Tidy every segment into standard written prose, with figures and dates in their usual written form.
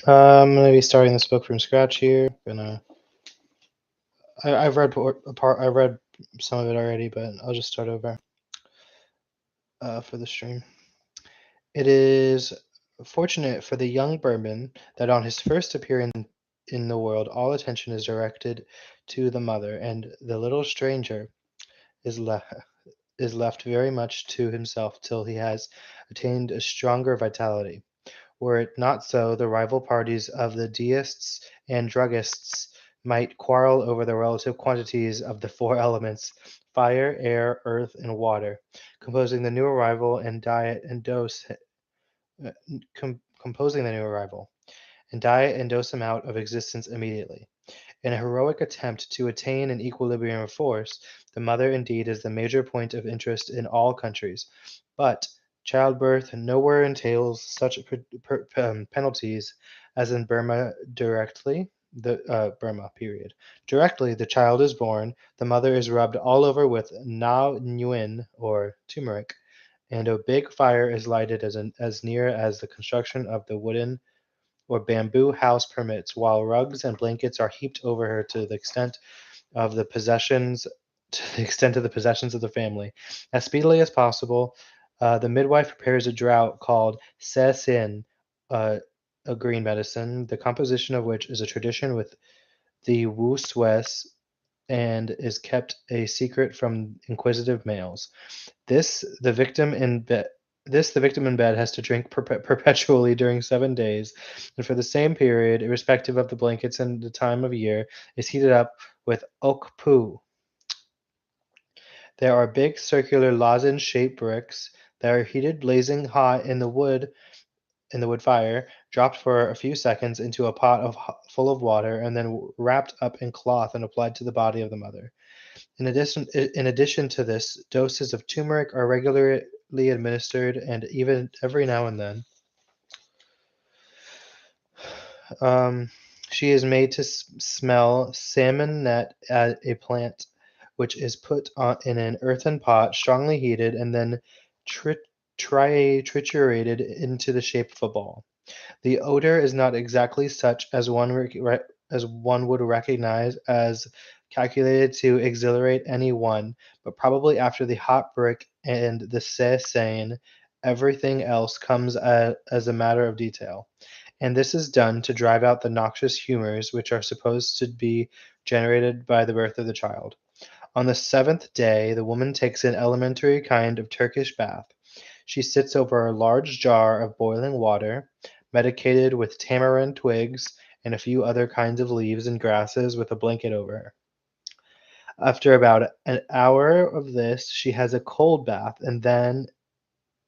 I'm gonna be starting this book from scratch here. I've read a part. I read some of it already, but I'll just start over for the stream. It is fortunate for the young Burman that on his first appearance in the world, all attention is directed to the mother, and the little stranger is left very much to himself till he has attained a stronger vitality. Were it not so, the rival parties of the deists and druggists might quarrel over the relative quantities of the four elements fire, air, earth, and water, composing the new arrival and diet and dose uh, composing the new arrival, and diet and dose him out of existence immediately. In a heroic attempt to attain an equilibrium of force, the mother indeed is the major point of interest in all countries, but childbirth nowhere entails such penalties as in Burma directly. The Burma period. Directly the child is born, the mother is rubbed all over with na nguyen or turmeric, and a big fire is lighted as near as the construction of the wooden or bamboo house permits, while rugs and blankets are heaped over her of the possessions to the extent of the possessions of the family. As speedily as possible, the midwife prepares a draught called se sin, uh, a green medicine, the composition of which is a tradition with the Wu Suez and is kept a secret from inquisitive males. This the victim in bed. This the victim in bed has to drink perpetually during 7 days, and for the same period, irrespective of the blankets and the time of year, is heated up with ok poo. There are big circular lozenge-shaped bricks that are heated blazing hot in the wood fire, dropped for a few seconds into a pot full of water, and then wrapped up in cloth and applied to the body of the mother. In addition to this, doses of turmeric are regularly administered, and even every now and then, um, she is made to smell salmon net at a plant, which is put in an earthen pot, strongly heated, and then tri- triturated into the shape of a ball. The odor is not exactly such as as one would recognize as calculated to exhilarate any one, but probably after the hot brick and the sesame, everything else comes as a matter of detail. And this is done to drive out the noxious humors which are supposed to be generated by the birth of the child. On the seventh day, the woman takes an elementary kind of Turkish bath. She sits over a large jar of boiling water, medicated with tamarind twigs and a few other kinds of leaves and grasses, with a blanket over her. After about an hour of this, she has a cold bath and then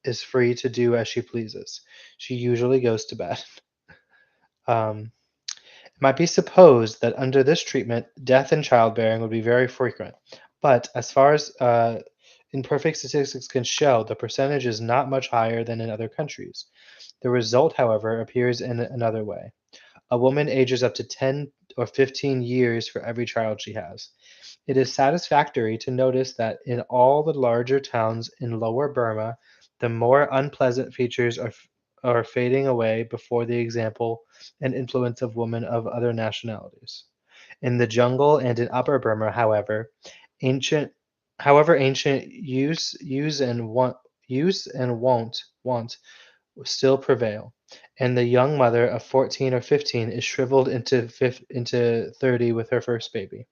is free to do as she pleases. She usually goes to bed. Um, It might be supposed that under this treatment, death in childbearing would be very frequent, but as far as imperfect statistics can show, the percentage is not much higher than in other countries. The result, however, appears in another way. A woman ages up to 10 or 15 years for every child she has. It is satisfactory to notice that in all the larger towns in Lower Burma, the more unpleasant features are fading away before the example and influence of women of other nationalities. In the jungle and in Upper Burma, ancient ancient use and want still prevail, and the young mother of 14 or 15 is shriveled into 30 with her first baby.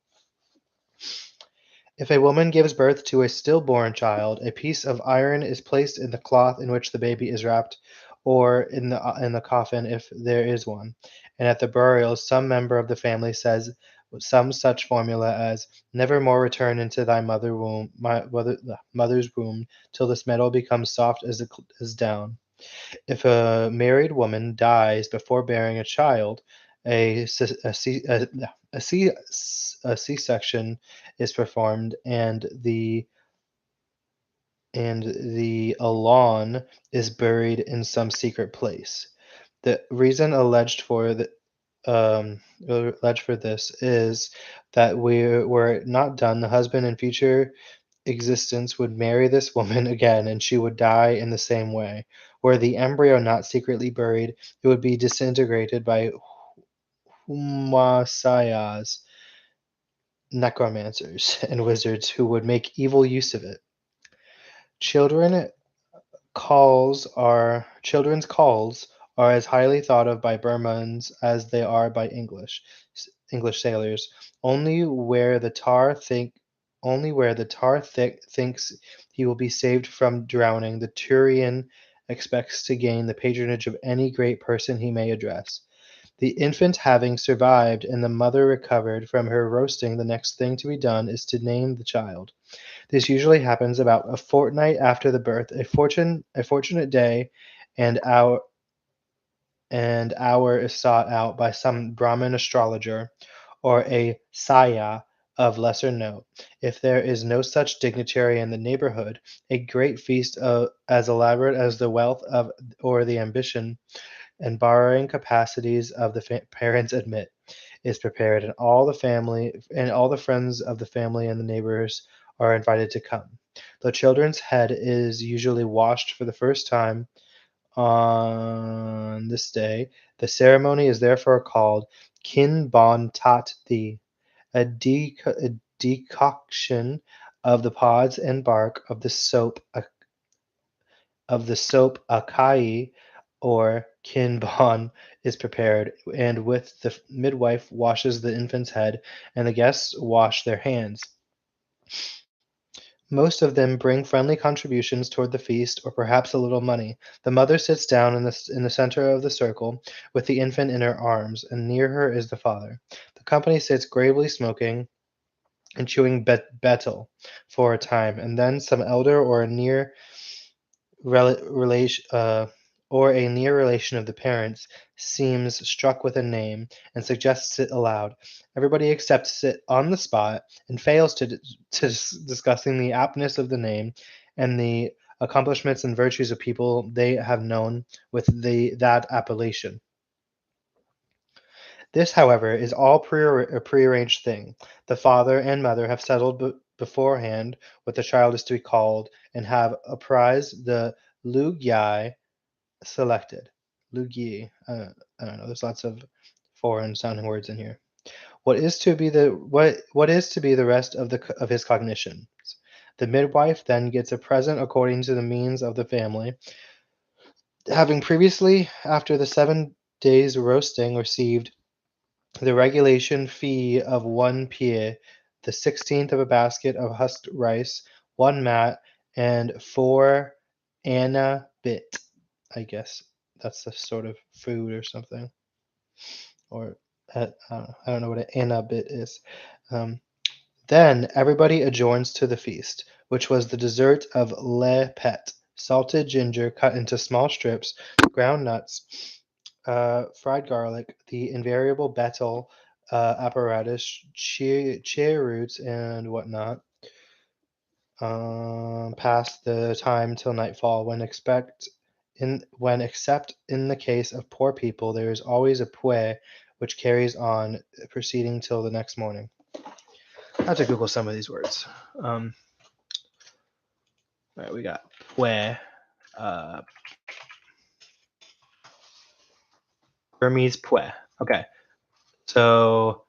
If a woman gives birth to a stillborn child, a piece of iron is placed in the cloth in which the baby is wrapped, or in the coffin if there is one, and at the burial some member of the family says some such formula as "Never more return into thy mother's womb till this metal becomes soft as down." If a married woman dies before bearing a child, a, c- a, C, a, C, a C-section is performed, and the alon is buried in some secret place. The reason alleged for this is that were it not done, the husband in future existence would marry this woman again, and she would die in the same way, Were the embryo not secretly buried, it would be disintegrated by humasayas, necromancers, and wizards who would make evil use of it. Children children's calls are as highly thought of by Burmans as they are by English sailors. Only where the thinks he will be saved from drowning, the Turian expects to gain the patronage of any great person he may address. The infant having survived and the mother recovered from her roasting, the next thing to be done is to name the child. This usually happens about a fortnight after the birth. A fortunate day and hour is sought out by some Brahmin astrologer or a saya of lesser note. If there is no such dignitary in the neighborhood, a great feast as elaborate as the wealth of or the ambition and borrowing capacities of the parents admit is prepared, and all the friends of the family and the neighbors are invited to come. The children's head is usually washed for the first time on this day. The ceremony is therefore called Kin Bon Tat Thi, a decoction of the pods and bark of the soap acai or kinbon is prepared, and with the midwife washes the infant's head, and the guests wash their hands. Most of them bring friendly contributions toward the feast, or perhaps a little money. The mother sits down in the center of the circle, with the infant in her arms, and near her is the father. The company sits gravely smoking and chewing betel for a time, and then some elder relation or a near relation of the parents seems struck with a name and suggests it aloud. Everybody accepts it on the spot and fails to discussing the aptness of the name and the accomplishments and virtues of people they have known with that appellation. This, however, is all a prearranged thing. The father and mother have settled beforehand what the child is to be called and have apprised the Lugyai selected. Lugi, I don't know. There's lots of foreign sounding words in here. What is to be the rest of his cognitions? The midwife then gets a present according to the means of the family, having previously, after the 7 days roasting, received the regulation fee of 1 pie, the 16th of a basket of husked rice, 1 mat, and 4 anna bit. I guess that's a sort of food or something. Or I don't know what an anna bit is. Um, then everybody adjourns to the feast, which was the dessert of le pet, salted ginger cut into small strips, ground nuts, fried garlic, the invariable betel apparatus, chia roots, and whatnot. Past the time till nightfall, when except in the case of poor people, there is always a pue which carries on proceeding till the next morning. I have to Google some of these words. All right, we got pue, uh, Burmese pue. Okay, so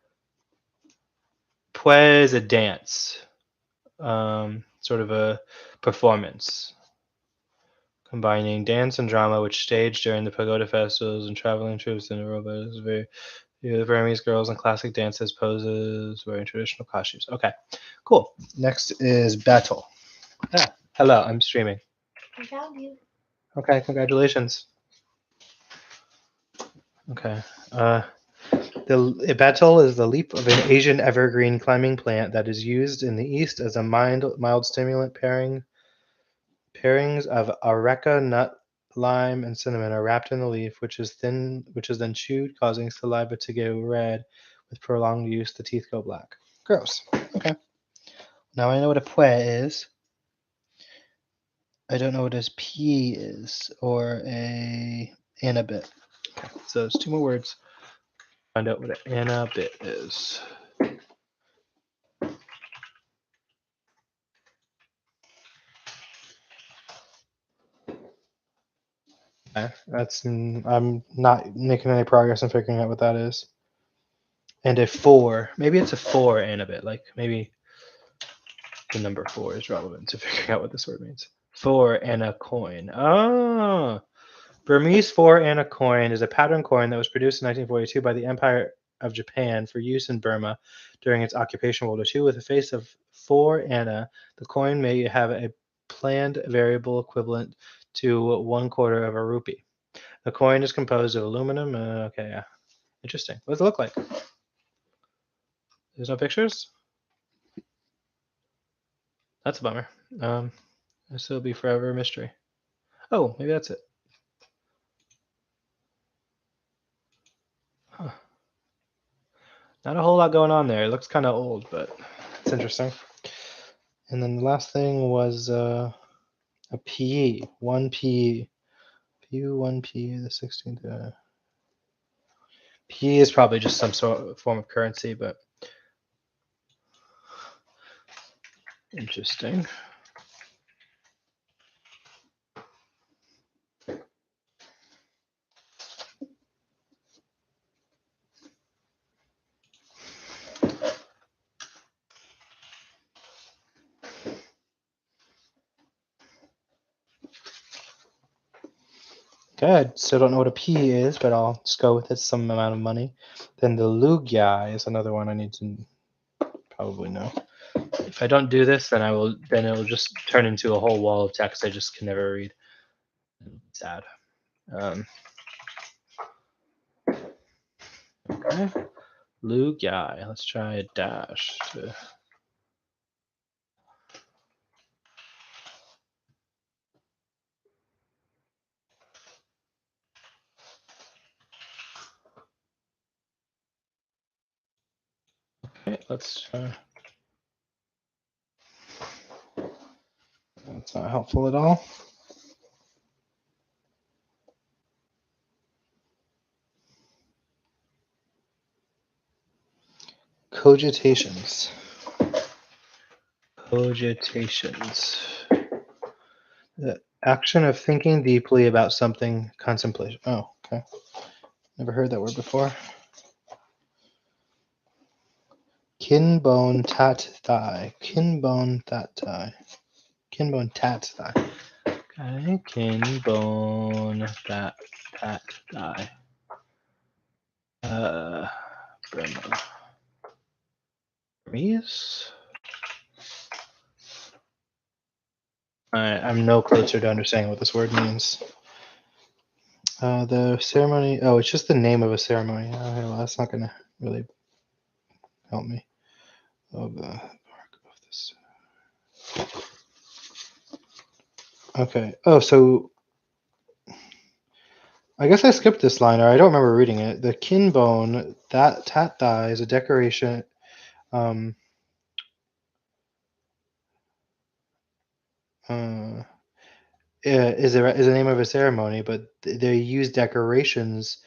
pue is a dance, sort of a performance combining dance and drama, which staged during the pagoda festivals and traveling troops in Europa. Is very the Burmese girls in classic dances poses wearing traditional costumes. Okay, cool. Next is battle. Ah, hello, I'm streaming. I found you. Okay, congratulations. Okay. The betel is the leaf of an Asian evergreen climbing plant that is used in the East as a mild stimulant. Pairings of areca nut, lime, and cinnamon are wrapped in the leaf, which is then chewed, causing saliva to go red. With prolonged use, the teeth go black. Gross. Okay. Now I know what a pue is. I don't know what a pea is or a annabit. Okay, so there's 2 more words. Find out what an annabit is. I'm not making any progress in figuring out what that is. And a 4. Maybe it's a 4 and a bit. Like maybe the number 4 is relevant to figuring out what this word means. 4 and a coin. Oh, Burmese 4 anna coin is a pattern coin that was produced in 1942 by the Empire of Japan for use in Burma during its occupation of World War II. With a face of 4 anna, the coin may have a planned variable equivalent to 1/4 of a rupee. The coin is composed of aluminum. Okay, yeah. Interesting. What does it look like? There's no pictures? That's a bummer. This will be forever a mystery. Oh, maybe that's it. Huh. Not a whole lot going on there. It looks kind of old, but it's interesting. And then the last thing was a PE, 1 PE. PU 1 PE, the 16th. PE is probably just some sort of form of currency, but interesting. Okay, I still don't know what a P is, but I'll just go with it, some amount of money. Then the Lugya is another one I need to probably know. If I don't do this, then it'll just turn into a whole wall of text I just can never read. Sad. Okay. Lugya. Let's try a dash. Okay, let's try. That's not helpful at all. Cogitations. Cogitations. The action of thinking deeply about something, contemplation. Oh, okay. Never heard that word before. Kin bone tat thigh. Kin bone tat thigh. Kin bone tat thigh. Okay, kin bone tat thigh. Burma. Burmese? I'm no closer to understanding what this word means. The ceremony. Oh, it's just the name of a ceremony. Okay, well, that's not gonna really help me. Of the bark of this. Okay. Oh, so I guess I skipped this line, or I don't remember reading it. The kin bone, that tat thigh, is a decoration. Um, is the name of a ceremony, but they use decorations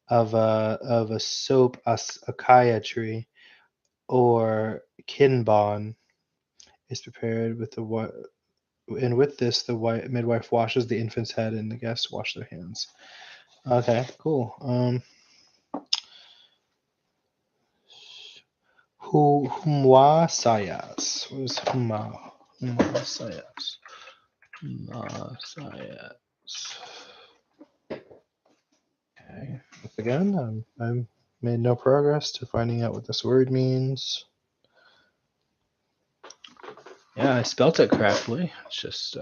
of a soap akaya tree or kinbon is prepared with the what, and with this the white midwife washes the infant's head and the guests wash their hands. Okay, cool. Humwa sayas. What is humwa? Humwa sayas. Humwa sayas. Okay. Once again, I'm made no progress to finding out what this word means. Yeah, I spelt it correctly. It's just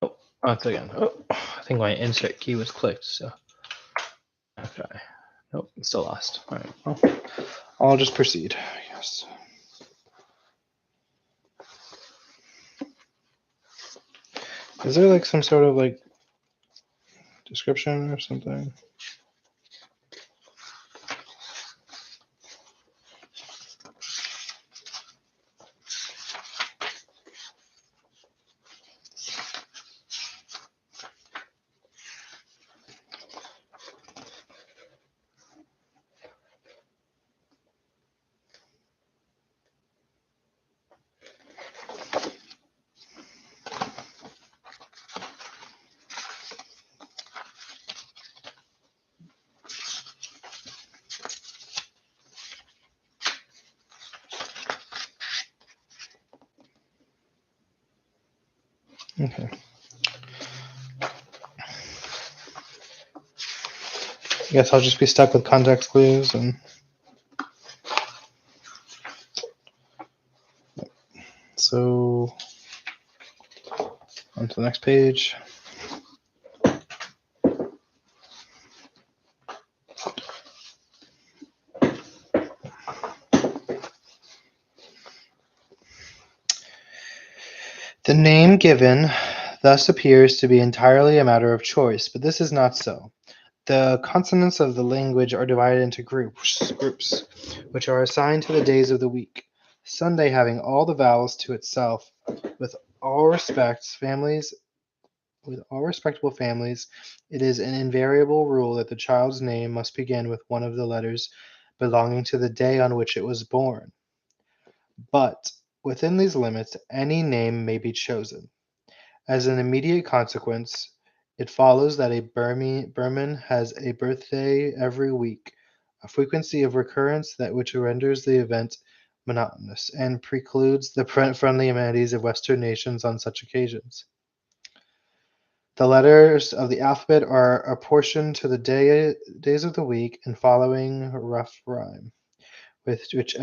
oh, once again. Oh, I think my insert key was clicked. So okay. Nope, still lost. All right. Well, I'll just proceed. I guess. Is there like some sort of like description or something? Okay. I guess I'll just be stuck with context clues and so on to the next page. The name given thus appears to be entirely a matter of choice, but this is not so. The consonants of the language are divided into groups, which are assigned to the days of the week. Sunday having all the vowels to itself, with all respectable families, it is an invariable rule that the child's name must begin with one of the letters belonging to the day on which it was born. But within these limits, any name may be chosen. As an immediate consequence, it follows that a Burman has a birthday every week, a frequency of recurrence that which renders the event monotonous and precludes the friendly amenities of Western nations on such occasions. The letters of the alphabet are apportioned to the days of the week in following rough rhyme, with which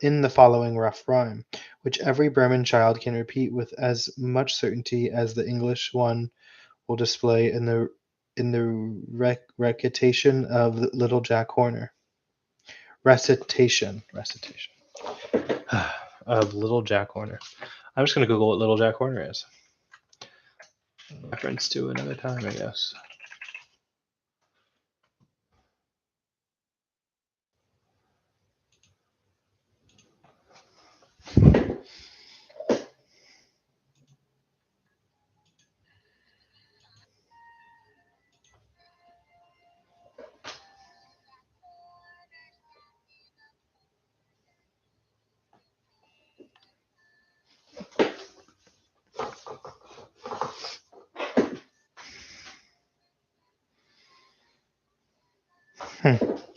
in the following rough rhyme, which every Burman child can repeat with as much certainty as the English one will display in the recitation of Little Jack Horner. Recitation of Little Jack Horner. I'm just gonna Google what Little Jack Horner is. Reference to another time, I guess.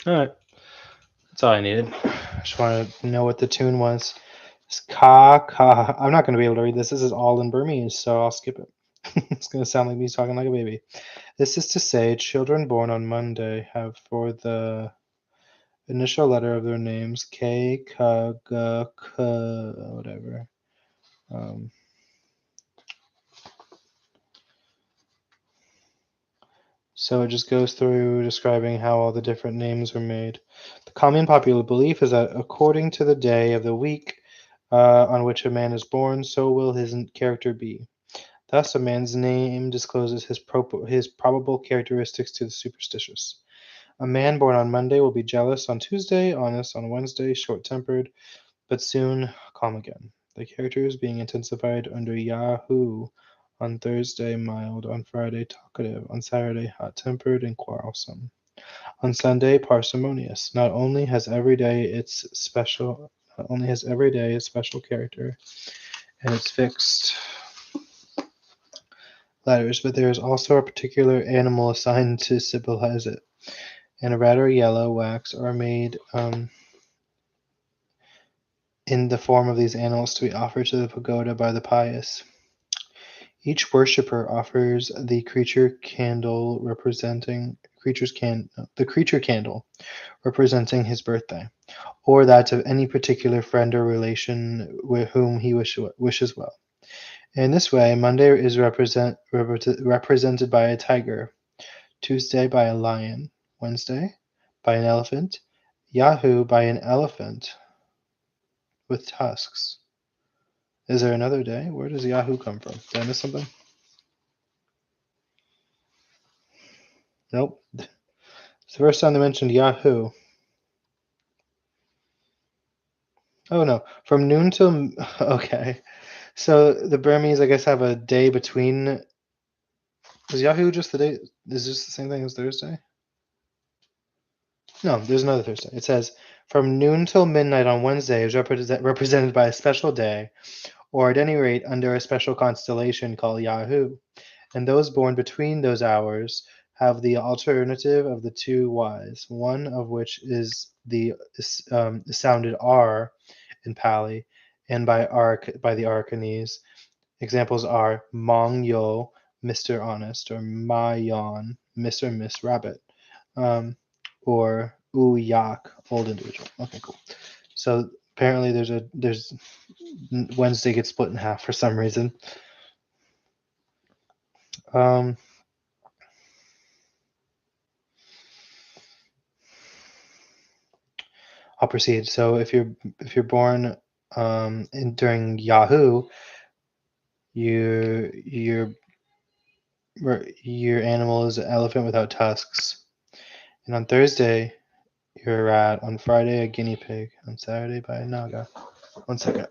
All right, that's all I needed. I just wanted to know what the tune was. It's ka ka. I'm not going to be able to read this. This is all in Burmese, so I'll skip it. It's going to sound like me talking like a baby. This is to say, children born on Monday have for the initial letter of their names K, K, G, K, whatever. Um, so it just goes through describing how all the different names are made. The common popular belief is that according to the day of the week on which a man is born, so will his character be. Thus, a man's name discloses his probable characteristics to the superstitious. A man born on Monday will be jealous on Tuesday, honest on Wednesday, short-tempered, but soon calm again. The characters being intensified under Yahoo on Thursday, mild, on Friday, talkative, on Saturday, hot-tempered and quarrelsome, on Sunday, parsimonious. Not only has every day its special character and its fixed letters, but there is also a particular animal assigned to symbolize it, and a red or yellow wax are made in the form of these animals to be offered to the pagoda by the pious. Each worshipper offers the creature candle representing his birthday, or that of any particular friend or relation with whom he wishes well. In this way, Monday is represented by a tiger, Tuesday by a lion, Wednesday by an elephant, Yahoo by an elephant with tusks. Is there another day? Where does Yahoo come from? Did I miss something? Nope. It's the first time they mentioned Yahoo. Oh no, from noon till okay. So the Burmese, I guess, have a day between. Is Yahoo just the day? Is this the same thing as Thursday? No, there's another Thursday. It says from noon till midnight on Wednesday is represented by a special day, or at any rate under a special constellation called Yahoo, and those born between those hours have the alternative of the two Ys, one of which is the sounded R in Pali and by the Arakanese, Examples are Mong Yo, Mr. Honest, or Ma Yon, Mr. Miss Rabbit, um, or U Yak, old individual. Okay, cool. So apparently there's Wednesday gets split in half for some reason. Um, I'll proceed. So if you're born during Yahoo, your your animal is an elephant without tusks. And on Thursday, you're a rat. On Friday, a guinea pig. On Saturday, by a naga. 1 second.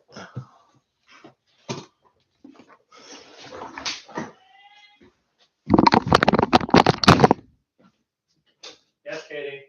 Yes, Katie.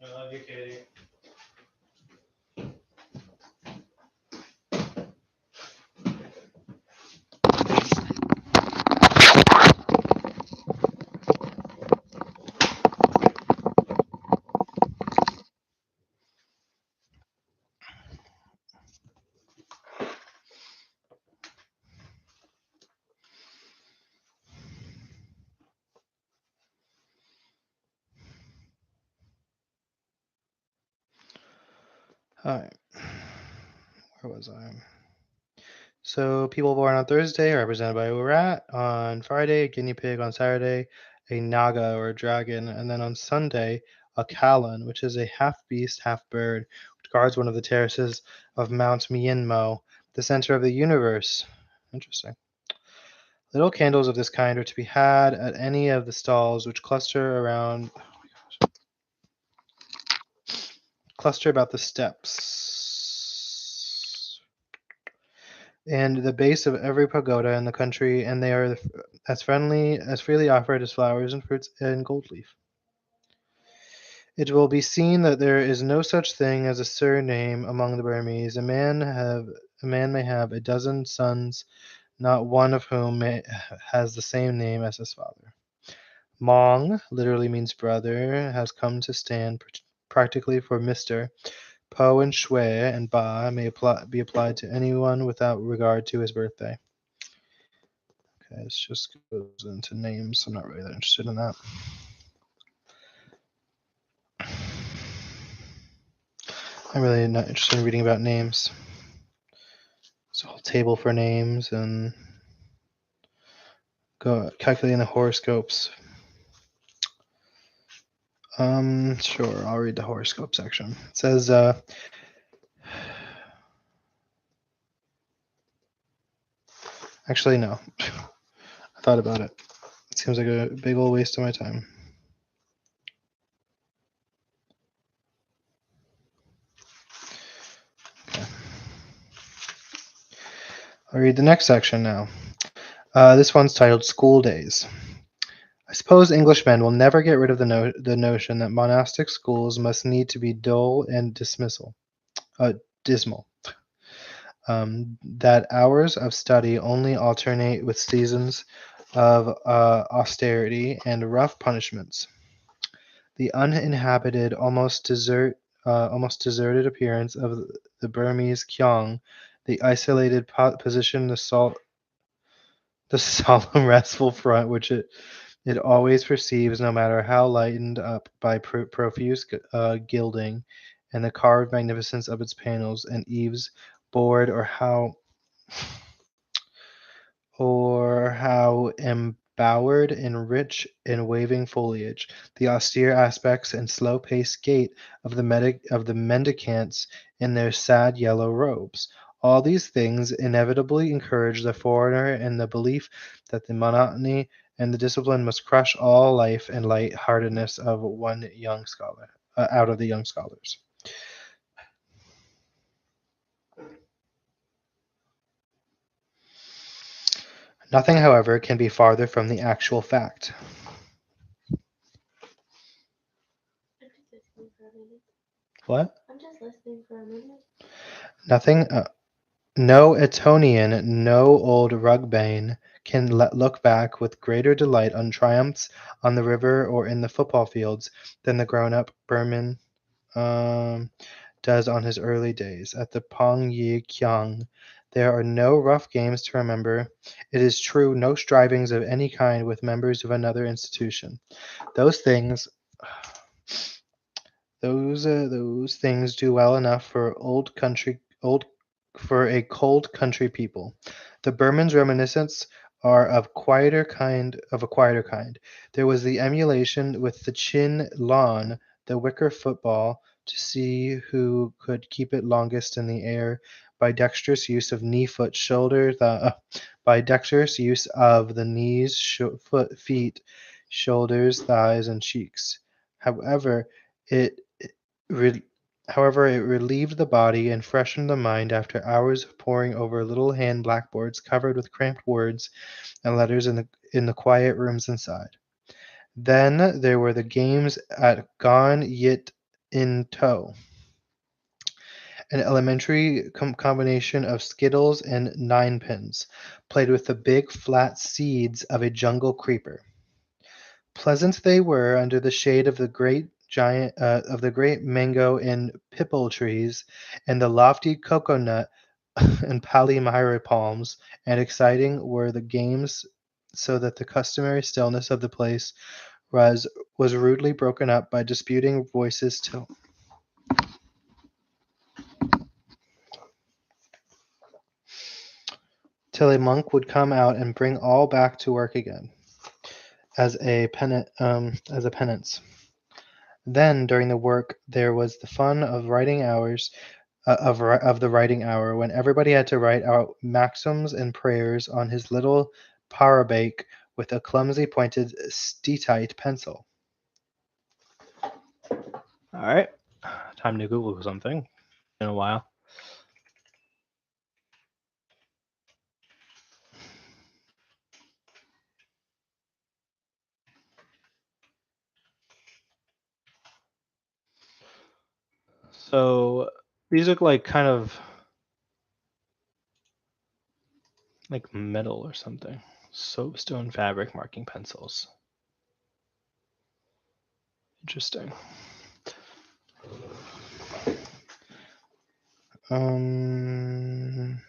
I love you, Katie. All right. Where was I? So people born on Thursday are represented by a rat. On Friday, a guinea pig. On Saturday, a naga or a dragon. And then on Sunday, a kalan, which is a half beast, half bird, which guards one of the terraces of Mount Myanmar, the center of the universe. Interesting. Little candles of this kind are to be had at any of the stalls which cluster about the steps and the base of every pagoda in the country, and they are as freely offered as flowers and fruits and gold leaf. It will be seen that there is no such thing as a surname among the Burmese. A man may have a dozen sons, not one of whom has the same name as his father. Mong literally means brother, has come to stand practically for Mr. Po and Shway and Ba may be applied to anyone without regard to his birthday. Okay, this just goes into names. I'm not really that interested in that. I'm really not interested in reading about names. There's a whole table for names and go calculating the horoscopes. Sure, I'll read the horoscope section. It says, actually, no. I thought about it. It seems like a big old waste of my time. Okay. I'll read the next section now. This one's titled School Days. I suppose Englishmen will never get rid of the notion that monastic schools must need to be dull and dismal. That hours of study only alternate with seasons of austerity and rough punishments. The uninhabited, almost deserted appearance of the Burmese Kyong, the isolated position, the solemn, restful front which it always perceives, no matter how lightened up by profuse gilding, and the carved magnificence of its panels and eaves, board, or how embowered in rich and waving foliage, the austere aspects and slow-paced gait of the mendicants in their sad yellow robes, All these things inevitably encourage the foreigner in the belief that the monotony and the discipline must crush all life and light-heartedness of one young scholar out of the young scholars. Nothing, however, can be farther from the actual fact. What? I'm just listening for a minute. Nothing. No Etonian, no old Rugbane can look back with greater delight on triumphs on the river or in the football fields than the grown-up Burman does on his early days. At the Pong Yi Kiang, there are no rough games to remember. It is true, no strivings of any kind with members of another institution. Those things those things do well enough for old for a cold country people. The Burman's reminiscence are of a quieter kind. There was the emulation with the chin lawn, the wicker football, to see who could keep it longest in the air by dexterous use of knee, foot, shoulder, by dexterous use of the knees, feet, shoulders, thighs, and cheeks. However, it Re- However, it relieved the body and freshened the mind after hours of poring over little hand blackboards covered with cramped words and letters in the quiet rooms inside. Then there were the games at Gon Yit In To, an elementary combination of skittles and ninepins, played with the big flat seeds of a jungle creeper. Pleasant they were under the shade of the great mango and pipal trees, and the lofty cocoanut and palmyra palms, and exciting were the games, so that the customary stillness of the place was was rudely broken up by disputing voices till a monk would come out and bring all back to work again as a penance. Then, during the work, there was the fun of writing hours of the writing hour, when everybody had to write out maxims and prayers on his little parabake with a clumsy pointed steatite pencil. All right, time to Google something. In a while. So these look like kind of like metal or something. Soapstone fabric marking pencils. Interesting. Um,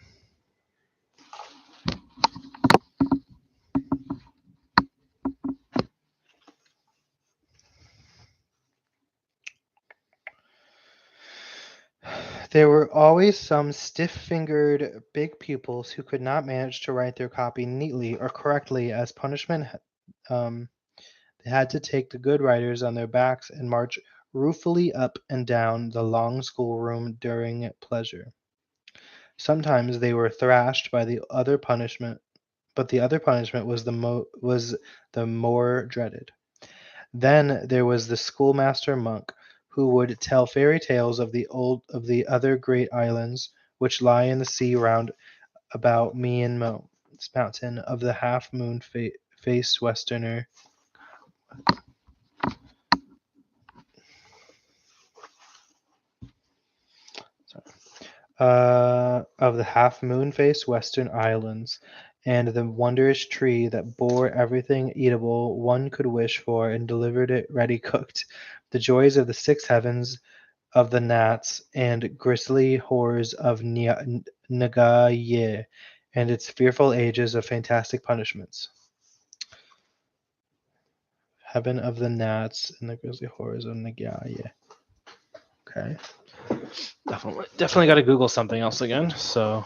there were always some stiff-fingered big pupils who could not manage to write their copy neatly or correctly. As punishment, um, they had to take the good writers on their backs and march ruefully up and down the long schoolroom during pleasure. Sometimes they were thrashed by the other punishment, but the other punishment was the more dreaded. Then there was the schoolmaster monk, who would tell fairy tales of the other great islands which lie in the sea round about Mountain of the half moon face westerner. Of the half moon face western islands, and the wondrous tree that bore everything eatable one could wish for and delivered it ready cooked, the joys of the six heavens of the gnats and grisly horrors of Nagaye, and its fearful ages of fantastic punishments. Heaven of the gnats and the grisly horrors of Nagaye. Okay. Definitely got to Google something else again. So.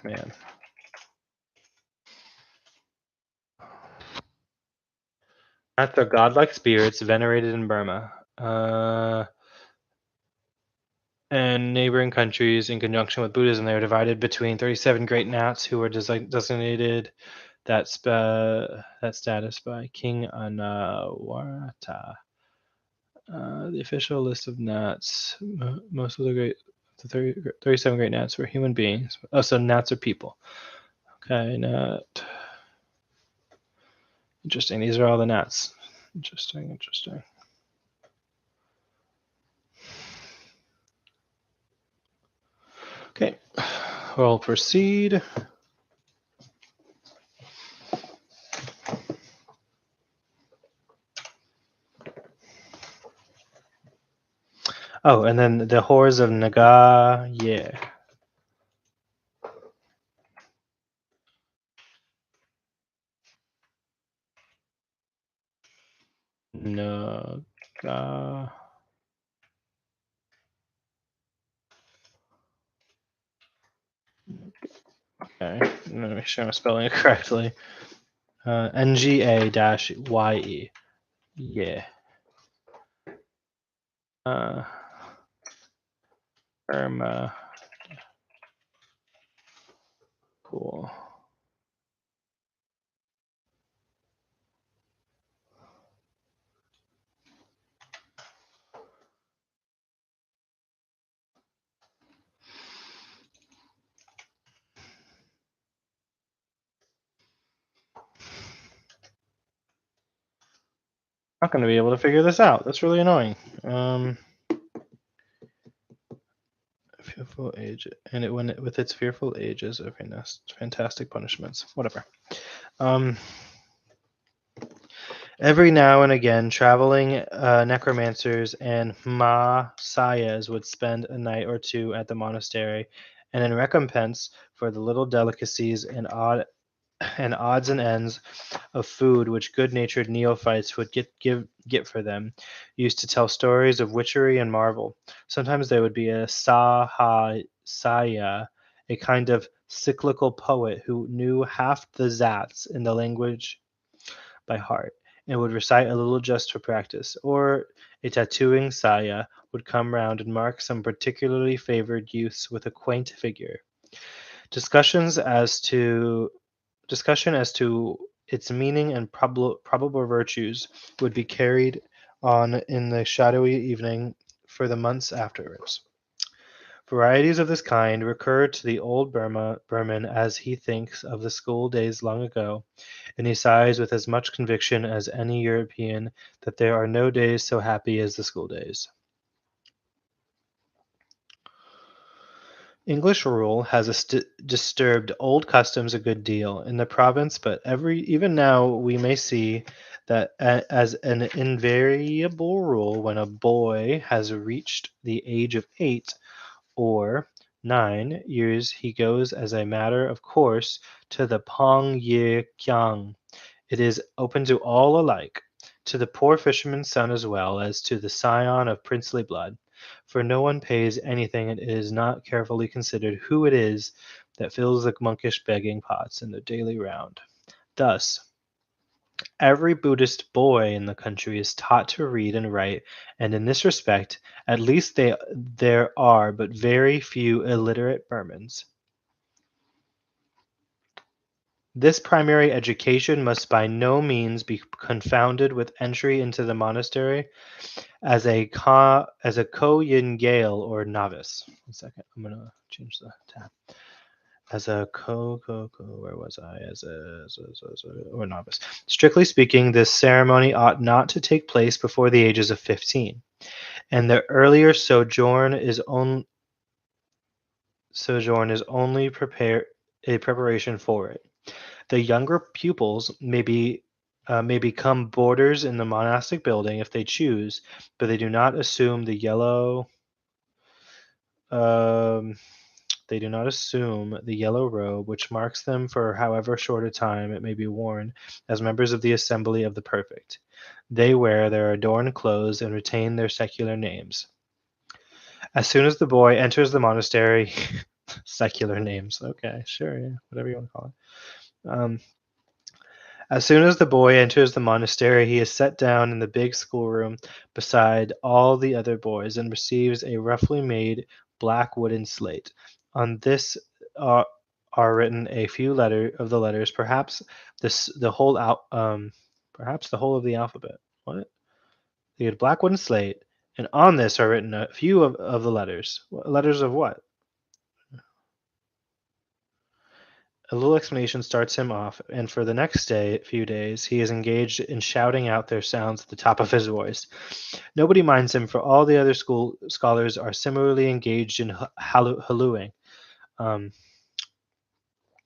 Man. At the godlike spirits venerated in Burma. and neighboring countries in conjunction with Buddhism. They were divided between 37 great Nats who were designated that status by King Anawarta. The official list of Nats, most of the 37 great Nats were human beings. Oh, so Nats are people. Okay, Nat. Interesting. These are all the Nats. Interesting. Okay, we'll proceed. Oh, and then the whores of Naga, yeah. Naga. Okay, let me make sure I'm spelling it correctly. NGA-YE. Yeah. Burma. Cool. Not going to be able to figure this out. That's really annoying. Fearful age, and with its fearful ages. Okay, that's fantastic punishments. Whatever. Every now and again, traveling necromancers and Sayas would spend a night or two at the monastery, and in recompense for the little delicacies and odds and ends of food which good-natured neophytes would get for them, used to tell stories of witchery and marvel. Sometimes there would be a Saya, a kind of cyclical poet who knew half the Zats in the language by heart and would recite a little just for practice, or a tattooing Saya would come round and mark some particularly favored youths with a quaint figure. Discussion as to its meaning and probable virtues would be carried on in the shadowy evening for the months afterwards. Varieties of this kind recur to the old Burman as he thinks of the school days long ago, and he sighs with as much conviction as any European that there are no days so happy as the school days. English rule has disturbed old customs a good deal in the province, but even now we may see that as an invariable rule, when a boy has reached the age of 8 or 9 years, he goes as a matter of course to the Pong Ye Kyang. It is open to all alike, to the poor fisherman's son as well as to the scion of princely blood. For no one pays anything, and it is not carefully considered who it is that fills the monkish begging pots in their daily round. Thus, every Buddhist boy in the country is taught to read and write, and in this respect, at least there are but very few illiterate Burmans. This primary education must by no means be confounded with entry into the monastery as a Ko-yin Gale or novice. 1 second, I'm gonna change the tab. As a where was I? Or novice. Strictly speaking, this ceremony ought not to take place before the ages of 15, and the earlier sojourn is only a preparation for it. The younger pupils may become boarders in the monastic building if they choose, but they do not assume the yellow. They do not assume the yellow robe, which marks them for however short a time it may be worn, as members of the assembly of the perfect. They wear their adorned clothes and retain their secular names. As soon as the boy enters the monastery, secular names. Okay, sure, yeah, whatever you want to call it. As soon as the boy enters the monastery, he is set down in the big schoolroom beside all the other boys and receives a roughly made black wooden slate. On this are, are written a few of the letters, this the whole out perhaps the whole of the alphabet. What? They get a black wooden slate, and on this are written a few of the letters. Letters of what? A little explanation starts him off, and for the few days, he is engaged in shouting out their sounds at the top of his voice. Nobody minds him, for all the other school scholars are similarly engaged in hallooing. Um,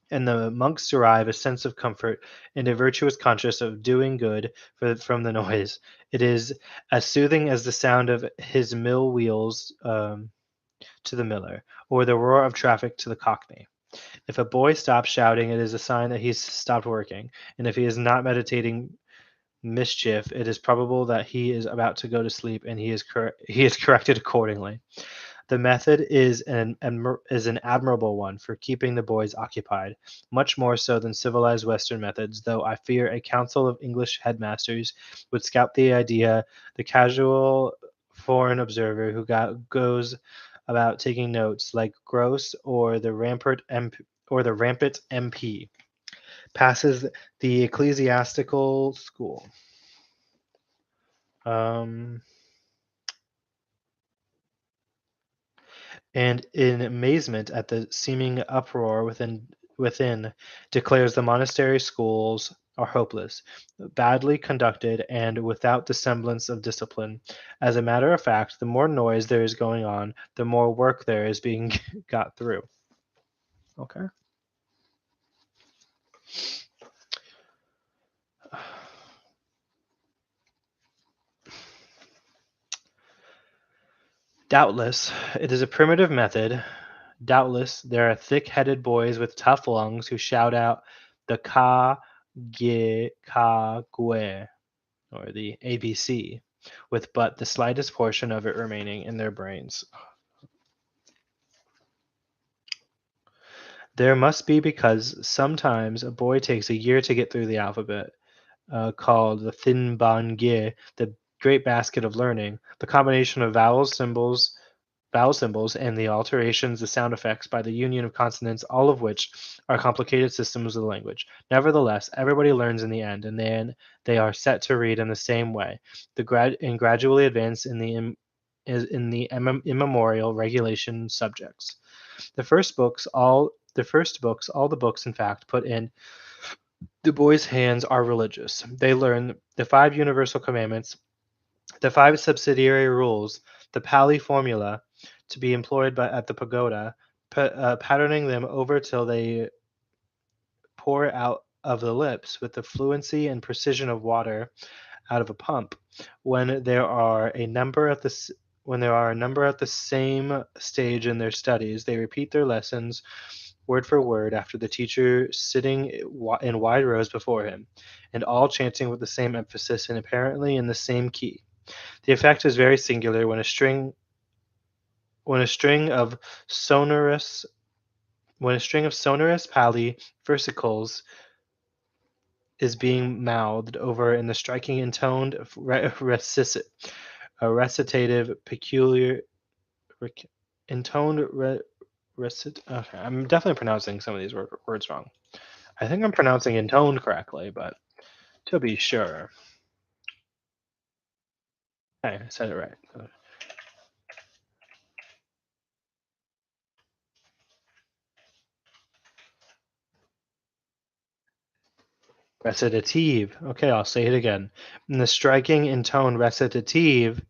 and the monks derive a sense of comfort and a virtuous conscience of doing good from the noise. It is as soothing as the sound of his mill wheels to the miller, or the roar of traffic to the cockney. If a boy stops shouting, it is a sign that he's stopped working, and if he is not meditating mischief, it is probable that he is about to go to sleep, and he is corrected accordingly. The method is an admirable one for keeping the boys occupied, much more so than civilized Western methods, though I fear a council of English headmasters would scout the casual foreign observer who goes about taking notes, like Gross or the rampant MP, passes the ecclesiastical school. Um, and in amazement at the seeming uproar within, declares the monastery schools are hopeless, badly conducted, and without the semblance of discipline. As a matter of fact, the more noise there is going on, the more work there is being got through. Okay. Doubtless, it is a primitive method. Doubtless, there are thick-headed boys with tough lungs who shout out the ka-ge-ka-gwe, or the ABC, with but the slightest portion of it remaining in their brains. There must be, because sometimes a boy takes a year to get through the alphabet, called the Thinban-ge, the great basket of learning, the combination of vowel symbols, and the alterations, the sound effects by the union of consonants, all of which are complicated systems of the language. Nevertheless, everybody learns in the end, and then they are set to read in the same way, and gradually advance in the immemorial regulation subjects. All the books, in fact, put in the boys' hands are religious. They learn the five universal commandments, the five subsidiary rules, the Pali formula to be employed at the pagoda, patterning them over till they pour out of the lips with the fluency and precision of water out of a pump. When there are a number at the same stage in their studies, they repeat their lessons word for word after the teacher sitting in wide rows before him, and all chanting with the same emphasis and apparently in the same key. The effect is very singular when a string of sonorous Pali versicles is being mouthed over in the striking intoned recitative peculiar intoned okay, I'm definitely pronouncing some of these words wrong. I think I'm pronouncing intoned correctly, but to be sure. Okay, I said it right. Recitative. Okay, I'll say it again. In the striking intoned recitative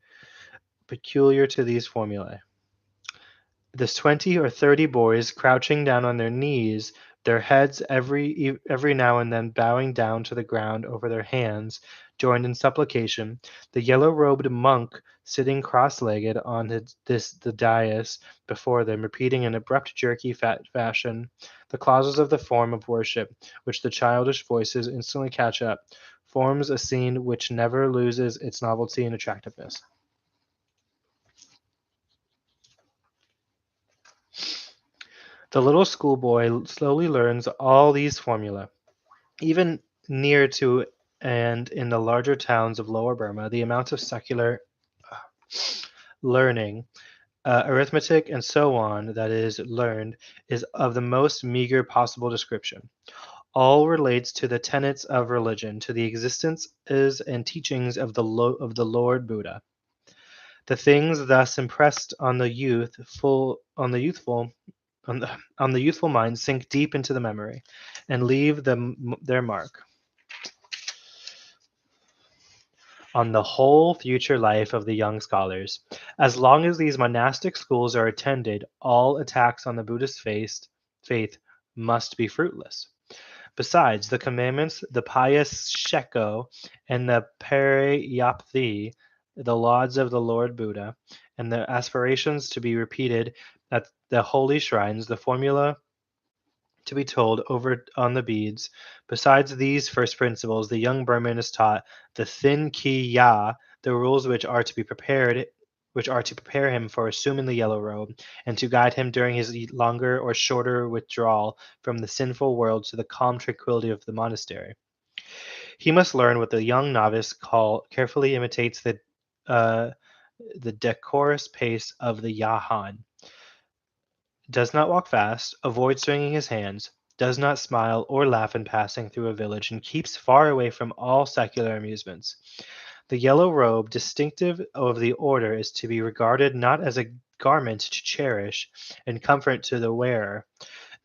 peculiar to these formulae. There's 20 or 30 boys crouching down on their knees, their heads every now and then bowing down to the ground over their hands, joined in supplication, the yellow-robed monk sitting cross-legged on the dais before them, repeating in abrupt, jerky fashion the clauses of the form of worship, which the childish voices instantly catch up, forms a scene which never loses its novelty and attractiveness. The little schoolboy slowly learns all these formulae. Even near to and in the larger towns of Lower Burma, the amount of secular learning, arithmetic, and so on that is learned is of the most meager possible description. All relates to the tenets of religion, to the existences and teachings of of the Lord Buddha. The things thus impressed on the on the youthful mind sink deep into the memory, and leave their mark on the whole future life of the young scholars. As long as these monastic schools are attended, all attacks on the Buddhist faith must be fruitless. Besides, the commandments, the pious Sheko, and the Parayapthi, the lauds of the Lord Buddha, and the aspirations to be repeated at the holy shrines, the formula to be told over on the beads. Besides these first principles, the young Burman is taught the thin ki ya, the rules which are to prepare him for assuming the yellow robe, and to guide him during his longer or shorter withdrawal from the sinful world to the calm tranquility of the monastery. He must learn what the young novice carefully imitates uh, the decorous pace of the Yahan, does not walk fast, avoids swinging his hands, does not smile or laugh in passing through a village, and keeps far away from all secular amusements. The yellow robe, distinctive of the order, is to be regarded not as a garment to cherish and comfort to the wearer,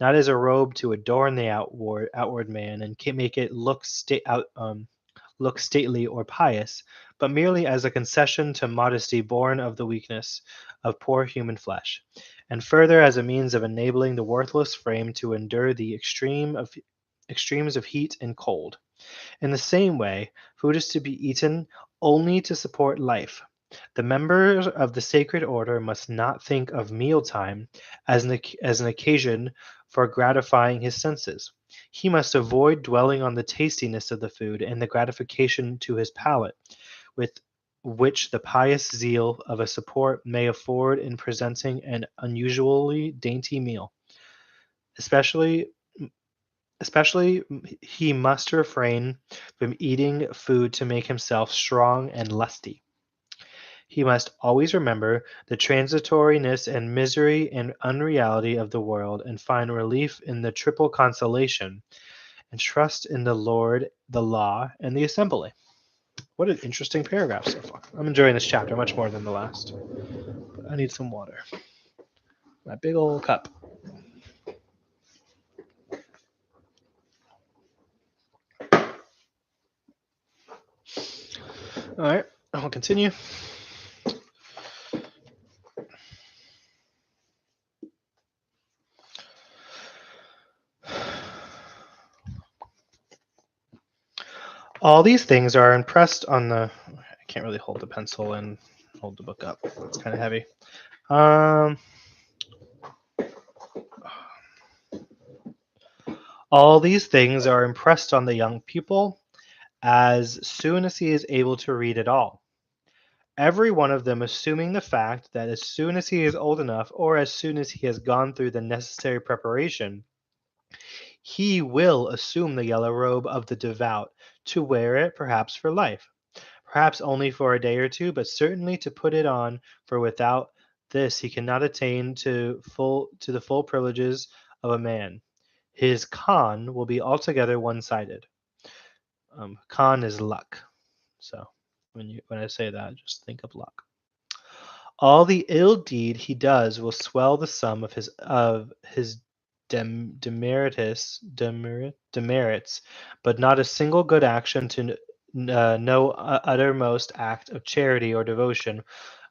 not as a robe to adorn the outward man and make it look stately or pious, but merely as a concession to modesty born of the weakness of poor human flesh, and further as a means of enabling the worthless frame to endure the extremes of heat and cold. In the same way, food is to be eaten only to support life. The members of the sacred order must not think of mealtime as an occasion for gratifying his senses. He must avoid dwelling on the tastiness of the food and the gratification to his palate, with which the pious zeal of a support may afford in presenting an unusually dainty meal. Especially Especially, he must refrain from eating food to make himself strong and lusty. He must always remember the transitoriness and misery and unreality of the world, and find relief in the triple consolation, and trust in the Lord, the law, and the assembly. What an interesting paragraph so far. I'm enjoying this chapter much more than the last. But I need some water. My big old cup. All right, I'll continue. All these things are impressed on the. I can't really hold the pencil and hold the book up. It's kind of heavy. All these things are impressed on the young pupil as soon as he is able to read at all. Every one of them assuming the fact that as soon as he is old enough, or as soon as he has gone through the necessary preparation, he will assume the yellow robe of the devout, to wear it perhaps for life, perhaps only for a day or two, but certainly to put it on, for without this he cannot attain to the full privileges of a man. His con will be altogether one-sided. Con is luck. So when I say that, just think of luck. All the ill deed he does will swell the sum of his demerits, but not a single good action to no uttermost act of charity or devotion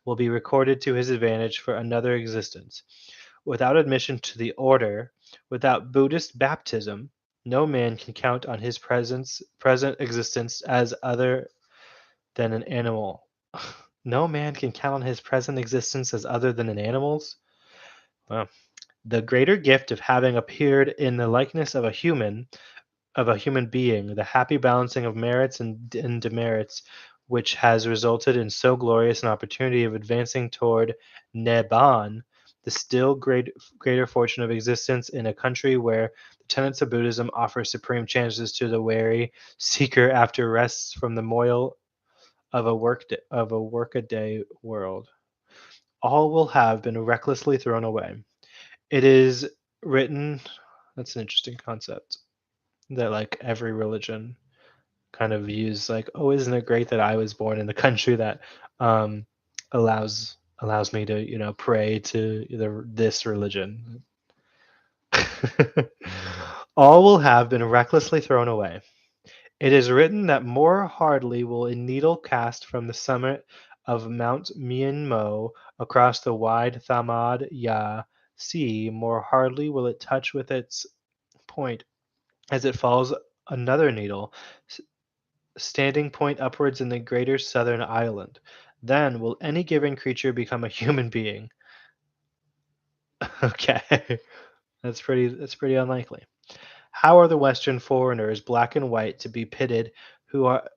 will be recorded to his advantage for another existence. Without admission to the order, without Buddhist baptism, no man can count on his present existence as other than an animal. No man can count on his present existence as other than an animal's. Well, the greater gift of having appeared in the likeness of a human being, the happy balancing of merits and demerits, which has resulted in so glorious an opportunity of advancing toward Nibbana, the still greater fortune of existence in a country where the tenets of Buddhism offer supreme chances to the weary seeker after rests from the moil of a workaday world. All will have been recklessly thrown away. It is written. That's an interesting concept that like every religion kind of views like, oh, isn't it great that I was born in the country that um, allows me to pray to this religion. All will have been recklessly thrown away. It is written that more hardly will a needle cast from the summit of Mount Myanmar across the wide Thamad Ya sea, more hardly will it touch with its point as it falls another needle, standing point upwards in the greater southern island. Then will any given creature become a human being. Okay, that's pretty unlikely. How are the Western foreigners, black and white, to be who are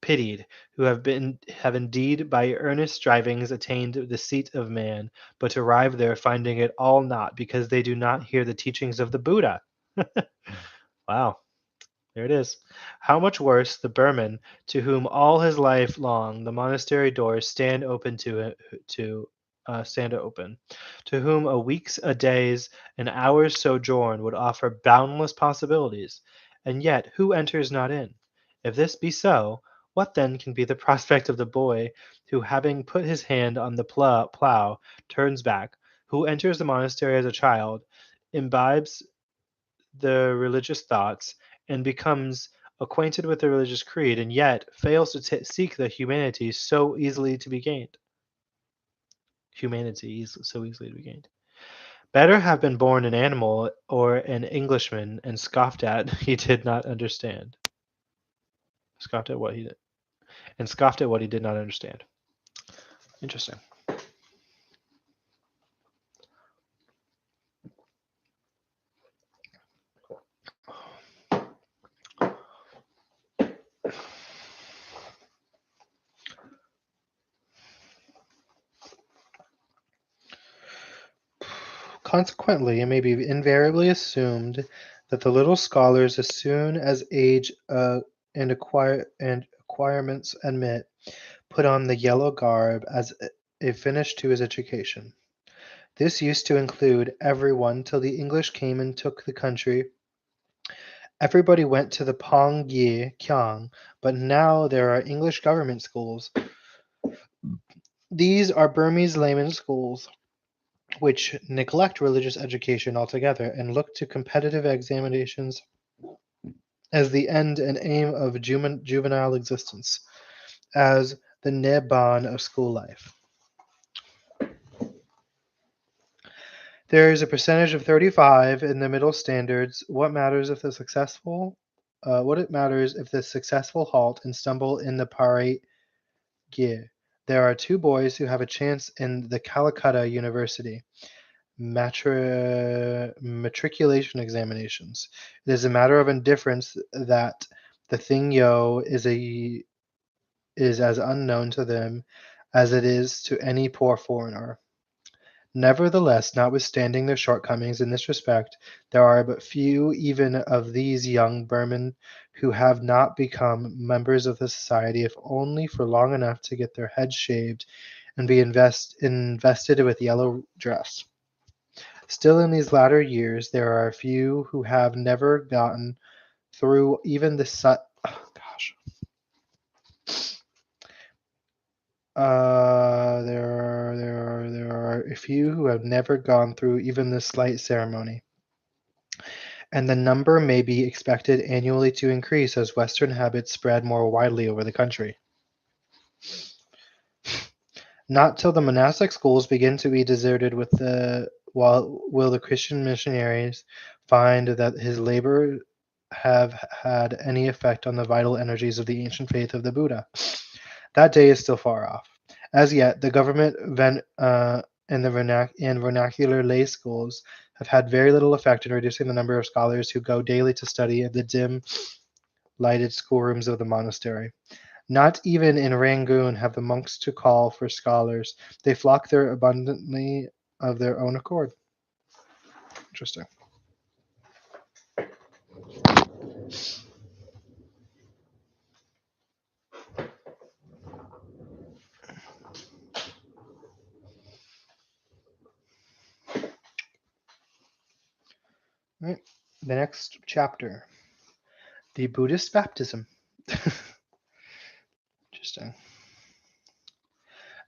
pitied, who have indeed by earnest strivings attained the seat of man, but arrive there finding it all naught, because they do not hear the teachings of the Buddha? Wow. There it is. How much worse the Burman, to whom all his life long the monastery doors stand open, to whom a week's, a day's, an hour's sojourn would offer boundless possibilities, and yet who enters not in? If this be so, what then can be the prospect of the boy who, having put his hand on the plough, turns back, who enters the monastery as a child, imbibes the religious thoughts, and becomes acquainted with the religious creed, and yet fails to seek the humanity so easily to be gained? Humanity is so easily to be gained. Better have been born an animal or an Englishman, and scoffed at he did not understand. Scoffed at what he did, and scoffed at what he did not understand. Interesting. Consequently, it may be invariably assumed that the little scholars, as soon as age and acquirements admit, put on the yellow garb as a finish to his education. This used to include everyone till the English came and took the country. Everybody went to the Pong Yi Kyang, but now there are English government schools. These are Burmese layman schools, which neglect religious education altogether and look to competitive examinations as the end and aim of juvenile existence, as the Nibbon of school life. There is a percentage of 35 in the middle standards. What it matters if the successful halt and stumble in the Parate Gear. There are two boys who have a chance in the Calcutta University matriculation examinations. It is a matter of indifference that the thing is as unknown to them as it is to any poor foreigner. Nevertheless, notwithstanding their shortcomings in this respect, there are but few even of these young Burmen who have not become members of the society, if only for long enough to get their heads shaved and be invested with yellow dress. Still, in these latter years, there are a few who have never gotten through even the there are a few who have never gone through even this slight ceremony, and the number may be expected annually to increase as Western habits spread more widely over the country. Not till the monastic schools begin to be deserted will the Christian missionaries find that his labor have had any effect on the vital energies of the ancient faith of the Buddha. That day is still far off. As yet, the government and vernacular lay schools have had very little effect in reducing the number of scholars who go daily to study in the dim, lighted schoolrooms of the monastery. Not even in Rangoon have the monks to call for scholars. They flock there abundantly of their own accord. Interesting. All right. The next chapter, the Buddhist baptism. Interesting.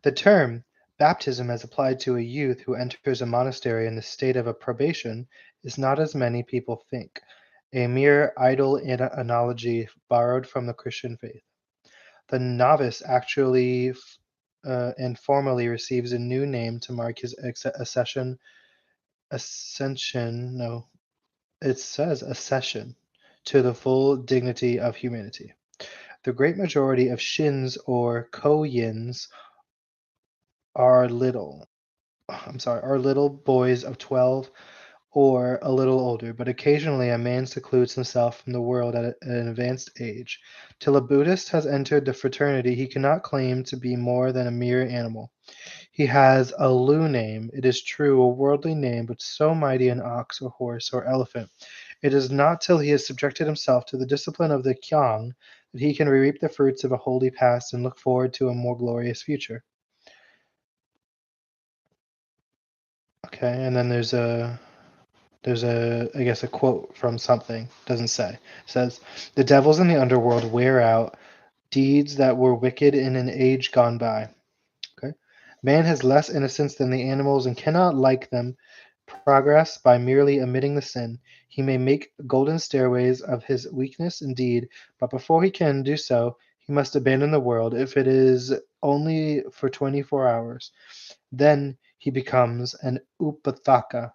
The term baptism, as applied to a youth who enters a monastery in the state of a probation, is not, as many people think, a mere idle analogy borrowed from the Christian faith. The novice actually and formally receives a new name to mark his ascension. No, it says accession to the full dignity of humanity. The great majority of shins or ko-yins are little. Are little boys of 12 or a little older, but occasionally a man secludes himself from the world at an advanced age. Till a Buddhist has entered the fraternity, he cannot claim to be more than a mere animal. He has a Lu name, it is true, a worldly name, but so mighty an ox or horse or elephant. It is not till he has subjected himself to the discipline of the Kyang that he can reap the fruits of a holy past and look forward to a more glorious future. Okay, and then there's a I guess a quote from something. Doesn't say. It says the devils in the underworld wear out deeds that were wicked in an age gone by. Okay. Man has less innocence than the animals and cannot, like them, progress by merely omitting the sin. He may make golden stairways of his weakness indeed, but before he can do so, he must abandon the world, if it is only for 24 hours. Then he becomes an upataka,